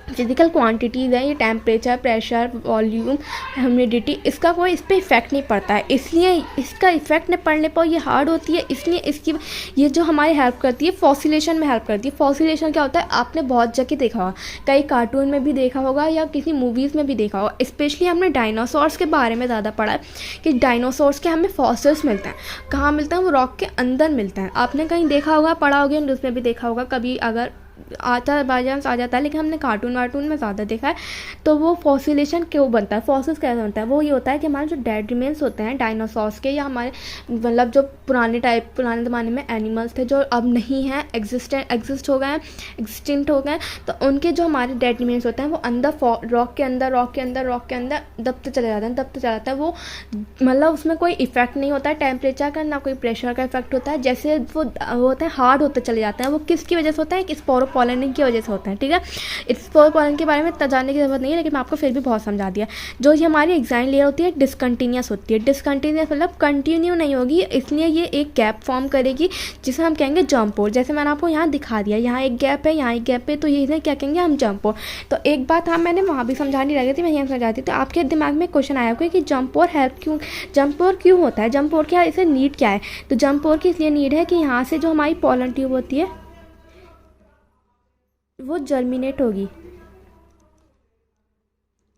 फिजिकल क्वांटिटीज़ हैं, ये टेम्परेचर, प्रेशर, वॉल्यूम, ह्यूमिडिटी, इसका कोई इस पर इफेक्ट नहीं पड़ता है, इसलिए इसका इफेक्ट नहीं पड़ने पर ये हार्ड होती है। इसलिए इसकी ये जो हमारी हेल्प करती है, फॉसिलेशन में हेल्प करती है। फॉसिलेशन क्या होता है? आपने बहुत जगह देखा होगा, कई कार्टून में भी देखा होगा या किसी मूवीज़ में भी देखा होगा। स्पेशली हमने डायनासोर्स के बारे में ज़्यादा पढ़ा है कि डायनासोर्स के हमें फॉसिल्स मिलते हैं। कहाँ मिलते हैं? वो रॉक के अंदर मिलते हैं। आपने कहीं देखा होगा, पढ़ा होगा, न्यूज़ में भी देखा होगा, कभी अगर आता है बाई चांस आ जाता है, लेकिन हमने कार्टून वार्टून में ज़्यादा देखा है। तो वो फॉसिलेशन क्यों बनता है, फॉसिल्स कैसे बनता है? वो ये होता है कि हमारे जो डेड रिमेन्स होते हैं डायनासोर्स के, या हमारे मतलब जो पुराने ज़माने में एनिमल्स थे जो अब नहीं हैं, एग्जिस्ट हो गए हैं, एक्सटिंक्ट हो गए हैं, तो उनके जो हमारे डेड रिमेन्स होते हैं वो अंदर रॉक के अंदर दबते चले जाते हैं। वो मतलब उसमें कोई इफेक्ट नहीं होता है टेम्परेचर का, ना कोई प्रेशर का इफेक्ट होता है। जैसे वो होते हैं हार्ड होते चले जाते हैं। वो किसकी वजह से होता है? कि स्पोरोपोलिन की वजह से होता है। ठीक है, स्पोरोपोलिन के बारे में इतना जानने की जरूरत नहीं है, लेकिन मैं आपको फिर भी बहुत समझा दिया। जो ये हमारी एक्साइन लेयर होती है डिसकंटिन्यूस होती है। डिसकंटिन्यूस मतलब कंटिन्यू नहीं होगी, इसलिए ये एक गैप फॉर्म करेगी जिसे हम कहेंगे जंप पोर। जैसे मैंने आपको यहाँ दिखा दिया, यहाँ एक गैप है, यहाँ एक गैप है, तो ये क्या कहेंगे हम? जंप पोर। तो एक बात मैंने वहाँ भी समझानी रह गई थी, मैं यहाँ समझाती। तो आपके दिमाग में क्वेश्चन आया होगा कि जंप पोर क्यों होता है, जंप पोर क्या, इसे नीड क्या है? तो जंप पोर की इसलिए नीड है कि यहाँ से जो हमारी पॉलन ट्यूब होती है वो जर्मिनेट होगी,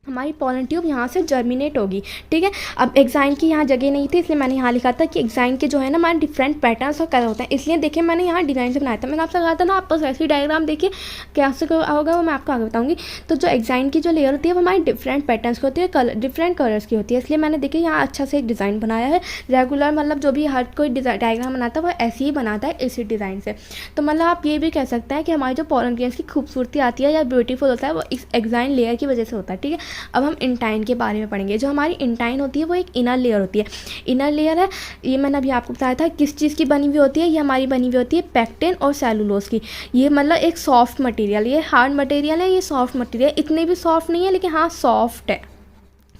हमारी पॉलन ट्यूब यहाँ से जर्मिनेट होगी। ठीक है, अब एक्साइन की यहाँ जगह नहीं थी, इसलिए मैंने यहाँ लिखा था कि एक्साइन के जो है ना हमारे डिफरेंट पैटर्न्स और कलर होते हैं। इसलिए देखिए मैंने यहाँ डिज़ाइन से बनाया था। मैंने आपसे कहा था ना, आप बस ऐसी डायग्राम देखिए, कैसे होगा वो मैं आपको आगे बताऊँगी। तो जो एक्साइन की जो लेयर होती है वो हमारी डिफरेंट पैटर्न्स की होती है, डिफरेंट कलर्स की होती है। इसलिए मैंने देखिए यहाँ अच्छा से एक डिज़ाइन बनाया है। रेगुलर मतलब जो भी हर कोई डायग्राम बनाता है वो ऐसे ही बनाता है, इसी डिज़ाइन से। तो मतलब आप ये भी कह सकते हैं कि हमारी जो पॉलन ग्रेन्स की खूबसूरती आती है या ब्यूटीफुल होता है वो इस एक्साइन लेयर की वजह से होता है। ठीक है, अब हम इंटाइन के बारे में पढ़ेंगे। जो हमारी इंटाइन होती है वो एक इनर लेयर होती है। इनर लेयर है, ये मैंने अभी आपको बताया था किस चीज़ की बनी हुई होती है। ये हमारी बनी हुई होती है पेक्टिन और सेलुलोज की। ये मतलब एक सॉफ्ट मटेरियल, ये हार्ड मटेरियल है, ये सॉफ्ट मटेरियल, इतने भी सॉफ्ट नहीं है लेकिन हाँ सॉफ्ट है।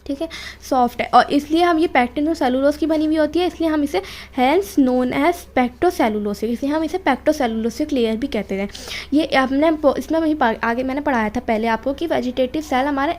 ठीक है, सॉफ्ट है, और इसलिए हम ये पैक्टिन और सेलुलोज की बनी हुई होती है, इसलिए हम इसे हेंस नोन एज पेक्टोसेलुलोसिक, इसलिए हम इसे पेक्टोसेलुलोसिक लेयर भी कहते हैं। ये हमने इसमें वही आगे मैंने पढ़ाया था पहले आपको कि वेजिटेटिव सेल हमारे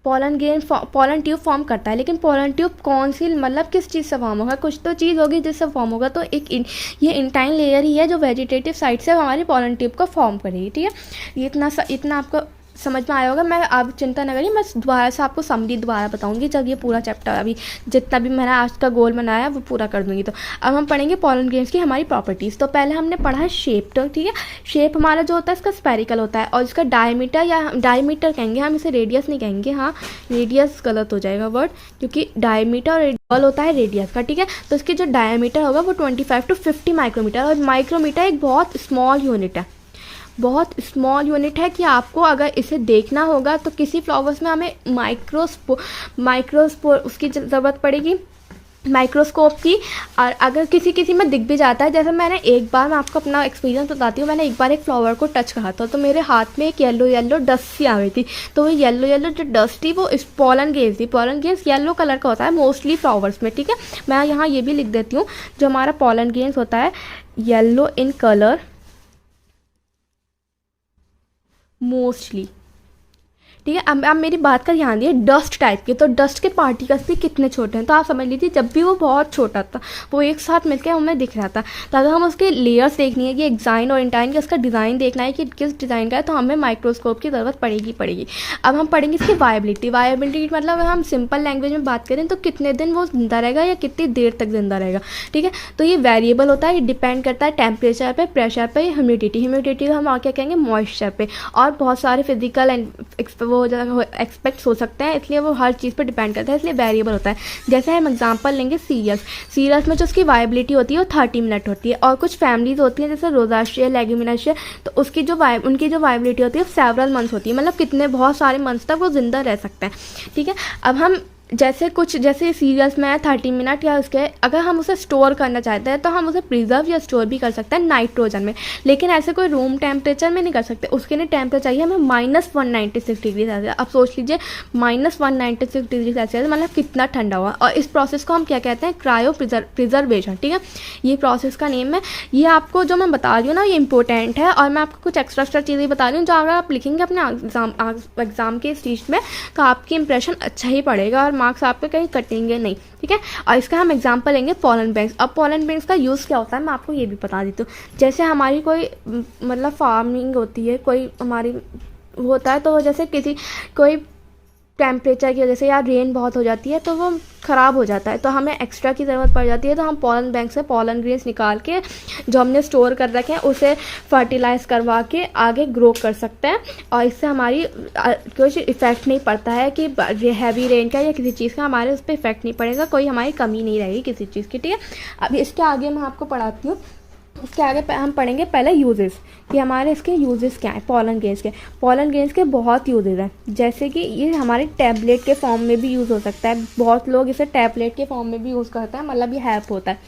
पोलन ट्यूब फॉर्म करता है, लेकिन पोलन ट्यूब कौन सी, मतलब किस चीज़ से फॉर्म होगा, कुछ तो चीज़ होगी जिससे फॉर्म होगा, तो ये इंटाइन लेयर ही है जो वेजिटेटिव साइड से हमारी पोलन ट्यूब को फॉर्म करेगी। ठीक है, ये इतना आपको समझ में आया होगा। मैं आप चिंता न करिए, मैं दोबारा से आपको समरी दोबारा बताऊंगी जब ये पूरा चैप्टर, अभी जितना भी मैंने आज का गोल बनाया वो पूरा कर दूंगी। तो अब हम पढ़ेंगे पोलन ग्रेन्स की हमारी प्रॉपर्टीज़। तो पहले हमने पढ़ा है शेप। तो ठीक है, शेप हमारा जो होता है इसका स्पेरिकल होता है, और इसका डायमीटर या डायमीटर कहेंगे हम, इसे रेडियस नहीं कहेंगे। हाँ, रेडियस गलत हो जाएगा वर्ड, क्योंकि डायमीटर और रेडियल होता है रेडियस का। ठीक है, तो इसकी जो डायमीटर होगा वो 25 to 50 माइक्रोमीटर, और माइक्रोमीटर एक बहुत स्मॉल यूनिट है, बहुत स्मॉल यूनिट है कि आपको अगर इसे देखना होगा तो किसी फ्लावर्स में हमें माइक्रोस्कोप उसकी ज़रूरत पड़ेगी, माइक्रोस्कोप की। और अगर किसी में दिख भी जाता है, जैसे मैंने एक बार, मैं आपको अपना एक्सपीरियंस बताती हूँ, मैंने एक बार एक फ्लावर को टच करा था, तो मेरे हाथ में एक येलो डस्ट सी आ गई थी। तो वो येलो जो डस्ट थी वो इस पोलन ग्रेन्स थी। पोलन ग्रेन्स येलो कलर का होता है मोस्टली फ्लावर्स में। ठीक है, मैं यहाँ ये भी लिख देती हूँ, जो हमारा पोलन ग्रेन्स होता है येलो इन कलर मोस्टली। ठीक है, अब मेरी बात का ध्यान दिए, डस्ट टाइप के, तो डस्ट के पार्टिकल्स भी कितने छोटे हैं, तो आप समझ लीजिए जब भी वो बहुत छोटा था वो एक साथ मिलकर हमें दिख रहा था। तो अगर हम उसके लेयर्स देखनी है कि एक्साइन और इंटाइन का, उसका डिज़ाइन देखना है कि किस डिज़ाइन का है, तो हमें माइक्रोस्कोप की ज़रूरत पड़ेगी। अब हम पढ़ेंगे इसकी वायबिलिटी मतलब अगर हम सिंपल लैंग्वेज में बात करें तो कितने दिन वो जिंदा रहेगा या कितनी देर तक जिंदा रहेगा। ठीक है, तो ये वेरिएबल होता है, ये डिपेंड करता है टेम्परेचर पे, प्रेशर पे, ह्यूमिडिटी को हम और क्या कहेंगे, मॉइस्चर पे, और बहुत सारे फिजिकल एंड वो एक्सपेक्ट्स हो सकते हैं, इसलिए वो हर चीज़ पर डिपेंड करता है, इसलिए वेरिएबल होता है। जैसे हम एग्जांपल लेंगे सीरियल्स में जो उसकी वायबिलिटी होती है वो 30 मिनट होती है, और कुछ फैमिलीज होती हैं जैसे रोजाशिया, लेग्यूमिनेशिया, तो उनकी जो वायबिलिटी होती है सेवरल मंथ्स होती है, मतलब कितने बहुत सारे मंथ्स तक वो जिंदा रह सकते हैं। ठीक है, अब हम जैसे सीरियल्स में है 30 मिनट, या उसके अगर हम उसे स्टोर करना चाहते हैं तो हम उसे प्रिजर्व या स्टोर भी कर सकते हैं नाइट्रोजन में, लेकिन ऐसे कोई रूम टेम्परेचर में नहीं कर सकते, उसके लिए टेम्परेचर चाहिए हमें -196 डिग्री सेल्सियस। अब सोच लीजिए -196 डिग्री सेल्सियस मतलब कितना ठंडा हुआ, और इस प्रोसेस को हम क्या कहते हैं, क्रायो प्रिजर्वेशन। ठीक है, ये प्रोसेस का नेम है। ये आपको जो मैं बता रही हूँ ना ये इंपॉर्टेंट है, और मैं आपको कुछ एक्स्ट्रा चीज़ें बता रही हूँ जो अगर आप लिखेंगे अपने एग्जाम के स्टेज में तो आपकी इंप्रेशन अच्छा ही पड़ेगा और मार्क्स आपके कहीं कटेंगे नहीं। ठीक है, और इसका हम एग्जांपल लेंगे पोलन बैंक्स। अब पोलन बैंक्स का यूज़ क्या होता है मैं आपको ये भी बता देती हूँ। जैसे हमारी कोई मतलब फार्मिंग होती है, कोई हमारी होता है, तो जैसे कोई टेम्परेचर की वजह से या रेन बहुत हो जाती है तो वो ख़राब हो जाता है, तो हमें एक्स्ट्रा की ज़रूरत पड़ जाती है, तो हम पोलन बैंक से पोलन ग्रेन्स निकाल के जो हमने स्टोर कर रखे हैं उसे फर्टिलाइज़ करवा के आगे ग्रो कर सकते हैं, और इससे हमारी कुछ इफ़ेक्ट नहीं पड़ता है कि हैवी रेन का या किसी चीज़ का हमारे उस पर इफ़ेक्ट नहीं पड़ेगा, कोई हमारी कमी नहीं रहेगी किसी चीज़ की। ठीक है, अब इसके आगे मैं आपको पढ़ाती हूँ। उसके आगे हम पढ़ेंगे पहले यूजेस, कि हमारे इसके यूजेस क्या हैं। पोलन ग्रेन्स के बहुत यूजेस हैं, जैसे कि ये हमारे टैबलेट के फॉर्म में भी यूज़ हो सकता है, बहुत लोग इसे टैबलेट के फॉर्म में भी यूज़ करते हैं, मतलब ये हेल्प होता है।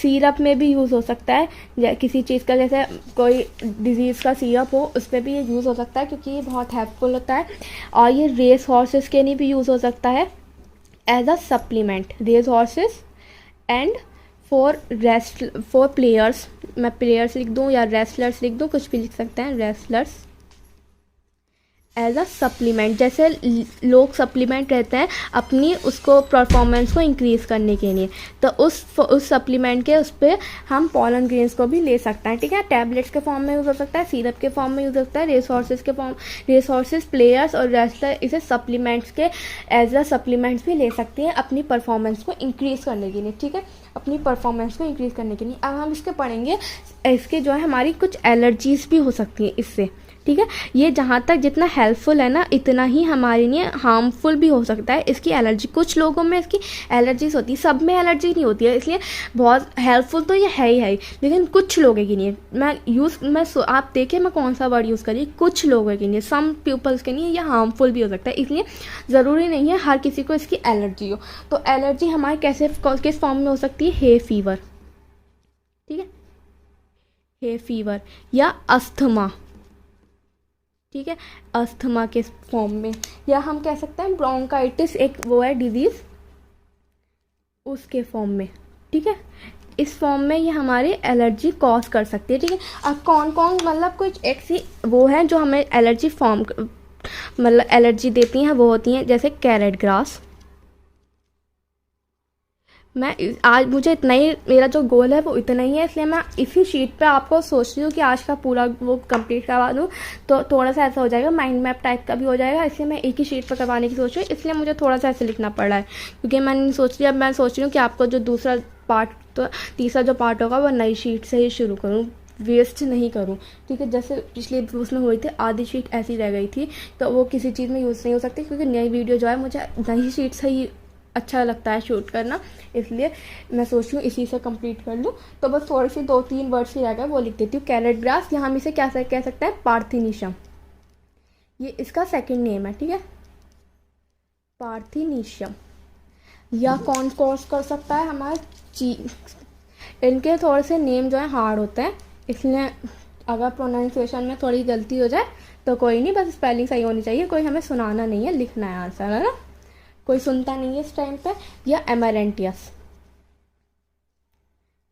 सिरप में भी यूज़ हो सकता है, किसी चीज़ का जैसे कोई डिजीज़ का सिरप हो उस पर भी ये यूज़ हो सकता है, क्योंकि ये बहुत हेल्पफुल होता है। और ये रेस हॉर्सेस के लिए भी यूज़ हो सकता है as a supplement, race horses and for players, मैं प्लेयर्स लिख दूँ या रेसलर्स लिख दूँ, कुछ भी लिख सकते हैं, रेसलर्स एज अ सप्लीमेंट। जैसे लोग सप्लीमेंट रहते हैं अपनी उसको परफॉर्मेंस को इंक्रीज़ करने के लिए, तो उस सप्लीमेंट के उस पर हम पोलन ग्रेन्स को भी ले सकते हैं। ठीक है, टैबलेट्स के फॉर्म में यूज़ हो सकता है, सिरप के फॉर्म में यूज़ हो सकता है, रेस हॉर्सेस प्लेयर्स और रेसलर इसे सप्लीमेंट्स के एज अ सप्लीमेंट्स भी ले सकती हैं अपनी परफॉर्मेंस को इंक्रीज़ करने के लिए। ठीक है, अपनी परफॉर्मेंस को इंक्रीज़ करने के लिए। अब हम इसके पढ़ेंगे, इसके जो है हमारी कुछ एलर्जीज़ भी हो सकती हैं इससे। ठीक है, ये जहाँ तक जितना हेल्पफुल है ना इतना ही हमारे लिए हार्मफुल भी हो सकता है। इसकी एलर्जी, कुछ लोगों में इसकी एलर्जीज होती है, सब में एलर्जी नहीं होती है, इसलिए बहुत हेल्पफुल तो ये है ही, लेकिन कुछ लोगों की नहीं है। आप देखिए मैं कौन सा वर्ड यूज़ करिए, कुछ लोगों के लिए, सम पीपल्स के लिए ये हार्मफुल भी हो सकता है, इसलिए ज़रूरी नहीं है हर किसी को इसकी एलर्जी हो। तो एलर्जी हमारे किस फॉर्म में हो सकती है, हे फीवर। ठीक है, हे फीवर या अस्थमा। ठीक ठीक है, अस्थमा के फॉर्म में, या हम कह सकते हैं ब्रोंकाइटिस एक वो है डिजीज़ उसके फॉर्म में, ठीक है। इस फॉर्म में ये हमारी एलर्जी कॉज कर सकती है, ठीक है। अब कौन कौन मतलब कुछ ऐसी वो है जो हमें एलर्जी फॉर्म मतलब एलर्जी देती हैं, वो होती हैं जैसे कैरेट ग्रास। मैं आज मुझे इतना ही, मेरा जो गोल है वो इतना ही है, इसलिए मैं इसी शीट पे आपको सोच रही हूँ कि आज का पूरा वो कंप्लीट करवा दूँ, तो थोड़ा सा ऐसा हो जाएगा, माइंड मैप टाइप का भी हो जाएगा, इसलिए मैं एक ही शीट पर करवाने की सोच रही हूँ, इसलिए मुझे थोड़ा सा ऐसे लिखना पड़ रहा है, क्योंकि मैंने सोच लिया, अब मैं सोच रही हूँ कि आपको जो दूसरा पार्ट, तो तीसरा जो पार्ट होगा वो नई शीट से ही शुरू करूँ, वेस्ट नहीं करूँ, ठीक है। जैसे पिछले उसमें हुई थी, आधी शीट ऐसी रह गई थी, तो वो किसी चीज़ में यूज़ नहीं हो सकती, क्योंकि नई वीडियो जो है मुझे नई शीट से ही अच्छा लगता है शूट करना, इसलिए मैं सोच रही हूँ इसी से कंप्लीट कर लूँ। तो बस थोड़ी सी 2-3 वर्ड्स ही रह गए, वो लिख देती हूँ। कैरेट ग्रास, या हम इसे क्या कह सकते हैं, पार्थिनीशम, ये इसका सेकंड नेम है, ठीक है, पार्थिनीशम। या कौन कॉज कर सकता है, हमारा इनके थोड़े से नेम जो है हार्ड होते हैं, इसलिए अगर प्रोनाउंसिएशन में थोड़ी गलती हो जाए तो कोई नहीं, बस स्पेलिंग सही होनी चाहिए, कोई हमें सुनाना नहीं है, लिखना है आंसर, है ना, कोई सुनता नहीं है इस टाइम पे। या एमरेंटियस,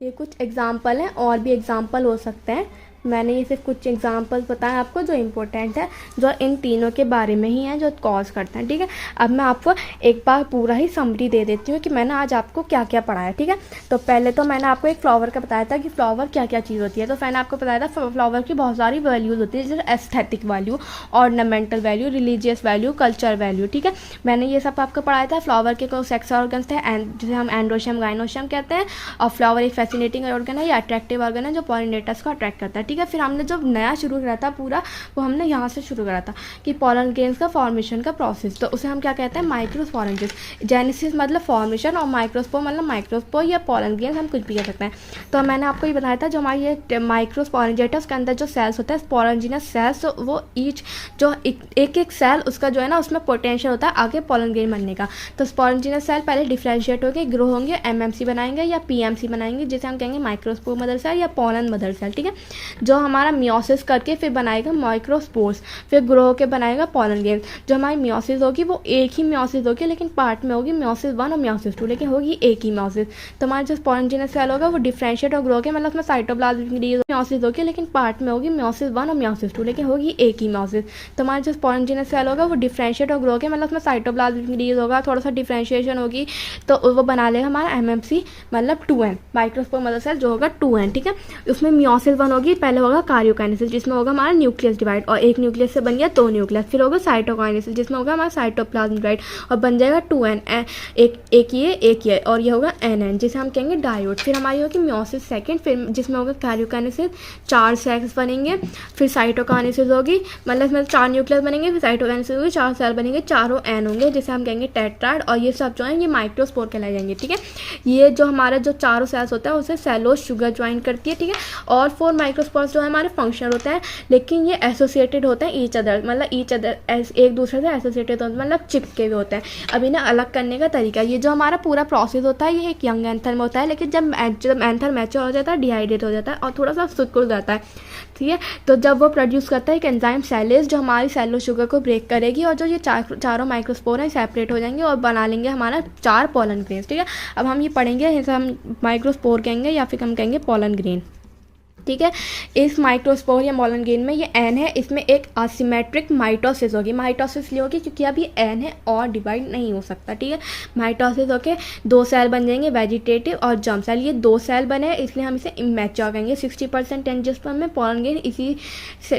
ये कुछ एग्जाम्पल हैं, और भी एग्जाम्पल हो सकते हैं, मैंने ये सिर्फ कुछ एग्जाम्पल बताए आपको जो इम्पोर्टेंट है, जो इन तीनों के बारे में ही है, जो कॉज करते हैं, ठीक है। अब मैं आपको एक बार पूरा ही समरी दे देती हूँ कि मैंने आज आपको क्या क्या पढ़ाया, ठीक है। तो पहले तो मैंने आपको एक फ्लावर का बताया था कि फ्लावर क्या क्या चीज़ होती है, तो मैंने आपको बताया था फ्लावर की बहुत सारी वैल्यूज़ होती है, जैसे aesthetic value, ornamental value, religious value, culture value, ठीक है। मैंने ये सब आपको पढ़ाया था। फ्लावर के को सेक्स ऑर्गन्स थे, जिसे हम एंड्रोशियम गाइनोशियम कहते हैं, और फ्लावर एक फैसिनेटिंग ऑर्गन है, या अट्रैक्टिव ऑर्गन है जो पॉलिनेटर्स को अट्रैक्ट करता है, ठीक है। फिर हमने जो नया शुरू करा था पूरा, वो हमने यहाँ से शुरू करा था कि पोलन ग्रेन्स का फॉर्मेशन का प्रोसेस, तो उसे हम क्या कहते हैं, माइक्रोस्पोरेंजिस। जेनेसिस मतलब फॉर्मेशन, और माइक्रोस्पोर मतलब माइक्रोस्पोर या पोलन ग्रेन्स हम कुछ भी कह सकते हैं। तो मैंने आपको ये बताया था, जो हमारी ये माइक्रोस्पोरेंजिटा, के अंदर जो सेल्स होते हैं स्पोरेंजिनस सेल्स, तो वो ईच जो एक एक सेल उसका जो है ना, उसमें पोटेंशियल होता है आगे पोलन ग्रेन बनने का। तो स्पोरेंजिनस सेल पहले डिफ्रेंशिएट होकर ग्रो होंगे, एमएमसी बनाएंगे या पीएमसी बनाएंगे, जिसे हम कहेंगे माइक्रोस्पोर मदर सेल या पोलन मदर सेल, ठीक है। जो हमारा मियोसिस करके फिर बनाएगा माइक्रोस्पोर्स, फिर ग्रो होकर बनाएगा पोलन ग्रेन। जो हमारी मियोसिस होगी वो एक ही मियोसिस होगी, लेकिन पार्ट में होगी मियोसिस 1 और मियोसिस 2, लेकिन होगी एक ही मियोसिस। तो हमारा जो स्पोरेंजिनस सेल होगा वो डिफ्रेंशिएट और ग्रो के, मतलब उसमें साइटोप्लाज्म मियोसिस होगी, लेकिन पार्ट में होगी मियोसिस 1 और मियोसिस 2, लेकिन होगी एक ही मियोसिस। तो हमारा जो स्पोरेंजिनस सेल होगा वो डिफ्रेंशिएट और ग्रो के, मतलब उसमें साइटोप्लाज्म होगा, थोड़ा सा डिफ्रेंशिएशन होगी, तो वो बना लेगा हमारा एमएमसी, मतलब 2n, माइक्रोस्पोर मदर सेल जो होगा 2n, ठीक है। उसमें मियोसिस 1 होगी, पहले होगा कार्योकाइनेसिस, जिसमें होगा हमारा न्यूक्लियस डिवाइड, और एक न्यूक्लियस से बन गया 2 न्यूक्लियस। फिर होगा साइटोकाइनेसिस, जिसमें होगा हमारा साइटोप्लाज्म डिवाइड, और बन जाएगा 2n, एक ये, और ये होगा nn, जिसे हम कहेंगे डायोड। फिर हमारी होगी मियोसिस सेकंड, फिर जिसमें होगा कार्योकाइनेसिस, 4 सेल्स बनेंगे। फिर साइटोकाइनेसिस होगी, मतलब इसमें 4 न्यूक्लियस बनेंगे, फिर साइटोकाइनेसिस होगी, 4 सेल बनेंगे, चारों n होंगे, जिसे हम कहेंगे टेट्राड, और ये सब जो है ये माइक्रोस्पोर कहलाए जाएंगे, ठीक है। ये जो हमारा जो चारों सेल्स होता है उसे सेलोज शुगर ज्वाइन करती है, ठीक है। और 4 माइक्रोस्पोर्स जो है हमारे फंक्शनल होते हैं, लेकिन ये एसोसिएटेड होते हैं ईच अदर, मतलब ईच अदर एक दूसरे से एसोसिएटेड होते हैं, मतलब चिपके हुए होते हैं। अब इन्हें अलग करने का तरीका, ये जो हमारा पूरा प्रोसेस होता है ये एक यंग एंथर में होता है, लेकिन जब एंथर मैच्योर हो जाता है, डिहाइड्रेट हो जाता है और थोड़ा सा सिकुड़ जाता है, ठीक है। तो जब वो प्रोड्यूस करता है एक एंजाइम सेलेज, जो हमारी सेलो शुगर को ब्रेक करेगी, और जो ये चारों माइक्रोस्पोर हैं सेपरेट हो जाएंगे और बना लेंगे हमारा 4 पोलन ग्रेन्स, ठीक है। अब हम ये पढ़ेंगे, इसे हम माइक्रोस्पोर कहेंगे या फिर हम कहेंगे पोलन ग्रेन, ठीक है। इस माइक्रोस्पोर या पोलन ग्रेन में ये एन है, इसमें एक असिमेट्रिक माइटोसिस होगी। माइटोसिस इसलिए होगी क्योंकि अब ये एन है और डिवाइड नहीं हो सकता, ठीक है। माइटोसिस होके 2 सेल बन जाएंगे, वेजिटेटिव और जर्म सेल। ये 2 सेल बने हैं, इसलिए हम इसे इमेच्योर कहेंगे। 60% एंजियोस्पर्म में पोलन ग्रेन इसी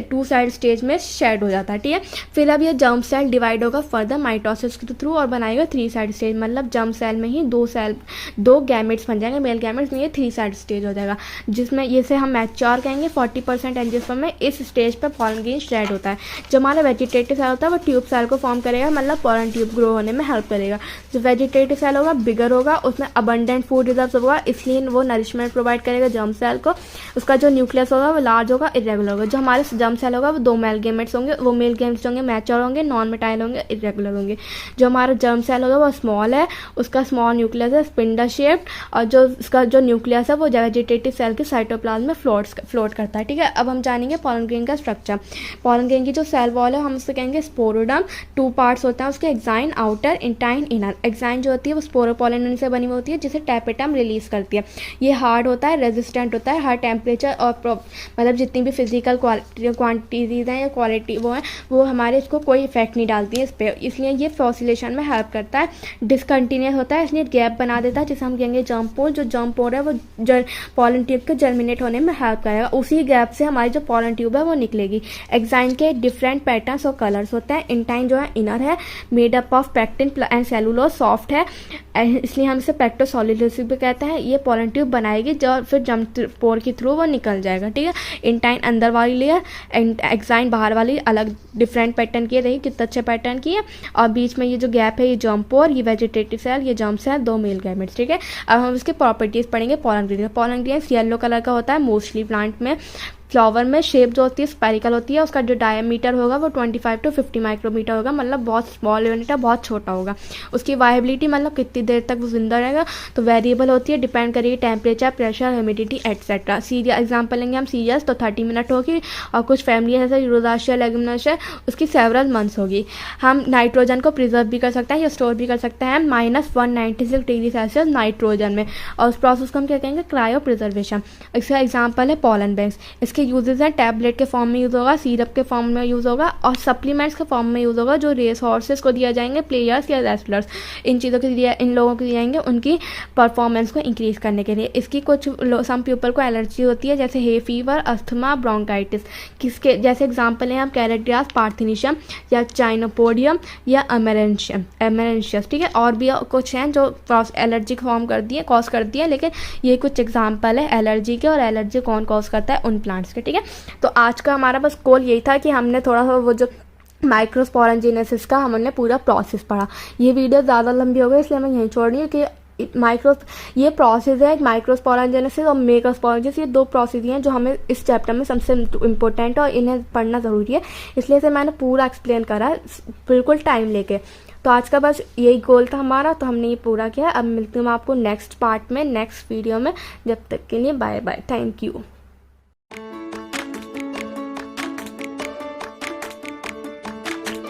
2 साइड स्टेज में शेड हो जाता है, ठीक है। फिर अब ये जर्म सेल डिवाइड होगा फर्दर माइटोसिस के थ्रू और बनाएगा 3 साइड स्टेज, मतलब जर्म सेल में ही 2 गैमेट्स बन जाएंगे, मेल गैमेट्स में ये 3 साइड स्टेज हो जाएगा, जिसमें ये से हम मैच्योर कहेंगे। 40% एंजियोस्पर्म में इस स्टेज पर पोलन ग्रेन शेड होता है। जो हमारा वेजिटेटिव सेल होता है वो ट्यूब सेल को फॉर्म करेगा, मतलब पोलन ट्यूब ग्रो होने में हेल्प करेगा। जो वेजिटेटिव सेल होगा बिगर होगा, उसमें अबंडेंट फूड रिजर्व होगा, इसलिए वो नरिशमेंट प्रोवाइड करेगा जर्म सेल को। उसका जो न्यूक्लियस होगा वो लार्ज होगा, इरेगुलर होगा। जो हमारे जर्म सेल होगा वो 2 मेल गैमेट्स होंगे, वो मेल गैमेट्स होंगे मैच्योर होंगे, नॉन मेटाइल होंगे, इरेगुलर होंगे। जो हमारा जर्म सेल होगा वो स्मॉल है, उसका स्मॉल न्यूक्लियस है, स्पिंडल शेप्ड, और जो उसका जो न्यूक्लियस है वो वेजिटेटिव सेल के साइटोप्लाज्म में फ्लोट फ्लोट करता है, ठीक है। अब हम जानेंगे पॉलन ग्रेन का स्ट्रक्चर। पॉलन ग्रेन की जो सेल वॉल है हम उससे कहेंगे स्पोरोडम। 2 पार्ट्स होता है उसके, exine outer, intine inner. Exine जो होती है वो स्पोरोपोलन से बनी हुई होती है जिसे टैपेटम रिलीज करती है। ये हार्ड होता है, रेजिस्टेंट होता है हर टेम्परेचर और मतलब जितनी भी फिजिकल क्वांटिटीज़ हैं या क्वालिटी वो है वो हमारे इसको कोई इफेक्ट नहीं डालती है इस पर, इसलिए ये फॉसिलेशन में हेल्प करता है। डिसकंटिन्यूस होता है इसलिए गैप बना देता है जिसे हम कहेंगे जंप पोर। जो जंप पोर है वो पॉलन ट्यूब के जर्मिनेट होने में हेल्प करेगा, उसी गैप से हमारी जो पॉलन ट्यूब है वो निकलेगी। एक्साइन के डिफरेंट पैटर्न्स और कलर्स होते हैं। इंटाइन जो है इनर है, made up of pectin and cellulose, soft है इसलिए हम इसे पैक्टोसोलिडोसिस भी कहते हैं। ये पॉलन ट्यूब बनाएगी जो फिर जंप पोर के थ्रू वो निकल जाएगा, ठीक है। इंटाइन अंदर वाली लेयर, एक्साइन बाहर वाली, अलग डिफरेंट पैटर्न की रही, कितना अच्छे पैटर्न की है। और बीच में ये जो गैप है ये जंप पोर, ये वेजिटेटिव सेल, ये जंप सेल, 2 मेल गैमेट्स, ठीक है। अब हम इसके प्रॉपर्टीज़ पढ़ेंगे। Pollen grain, pollen grain yellow colour का होता है मोस्टली प्लांट में। फ्लावर में शेप जो होती है स्पेरिकल होती है, उसका जो डायमीटर होगा वो 25 to 50 माइक्रोमीटर होगा, मतलब बहुत स्मॉल यूनिट है, बहुत छोटा होगा। उसकी वायबिलिटी मतलब कितनी देर तक वो जिंदा रहेगा तो वेरिएबल होती है, डिपेंड करेगी temperature, pressure, humidity etcetera. Syria example लेंगे हम सीरियस तो 30 मिनट होगी, और कुछ फैमिली जैसे रोजाशिया, लेगुमिनेशिया उसकी सेवरल मंथ्स होगी। हम नाइट्रोजन को प्रिजर्व भी कर सकते हैं या स्टोर भी कर सकते हैं -196 डिग्री सेल्सियस नाइट्रोजन में, और उस प्रोसेस को हम क्या कहेंगे क्रायो प्रिजर्वेशन। इसका एग्जाम्पल है पॉलन बैंक्स। इसके यूजेस हैं टैबलेट के फॉर्म में यूज़ होगा, सिरप के फॉर्म में यूज़ होगा, और सप्लीमेंट्स के फॉर्म में यूज़ होगा जो रेस हॉर्सेस को दिया जाएंगे, प्लेयर्स या रेसलर्स, इन चीज़ों के लिए इन लोगों को दिए जाएंगे उनकी परफॉर्मेंस को इंक्रीज़ करने के लिए। इसकी कुछ सम पीपल को एलर्जी होती है जैसे हे फीवर, अस्थमा, ब्रोंकाइटिस। किसके जैसे एग्जाम्पल हैं हम कैरेटियास पार्थिनिशियम या चाइनोपोडियम या अमेरेंशियस, ठीक है। और भी कुछ हैं जो एलर्जी फॉर्म करती है, कॉज करती है, लेकिन ये कुछ एग्जाम्पल है एलर्जी के, और एलर्जी कौन कॉज करता है उन प्लांट्स के, ठीक है। तो आज का हमारा बस गोल यही था कि हमने थोड़ा सा वो जो माइक्रोस्पोरेंजिनेसिस का हमने पूरा प्रोसेस पढ़ा। ये वीडियो ज़्यादा लंबी हो गई इसलिए मैं यहीं छोड़ रही हूँ कि ये प्रोसेस है माइक्रोस्पोरेंजिनेसिस और मैक्रोस्पोरेंजिनेसिस, ये 2 प्रोसेस हैं जो हमें इस चैप्टर में सबसे इम्पोर्टेंट है और इन्हें पढ़ना ज़रूरी है, इसलिए से मैंने पूरा एक्सप्लेन करा बिल्कुल टाइम लेके। तो आज का बस यही गोल था हमारा, तो हमने ये पूरा किया। अब मिलती हूँ मैं आपको नेक्स्ट पार्ट में, नेक्स्ट वीडियो में। जब तक के लिए बाय बाय, थैंक यू।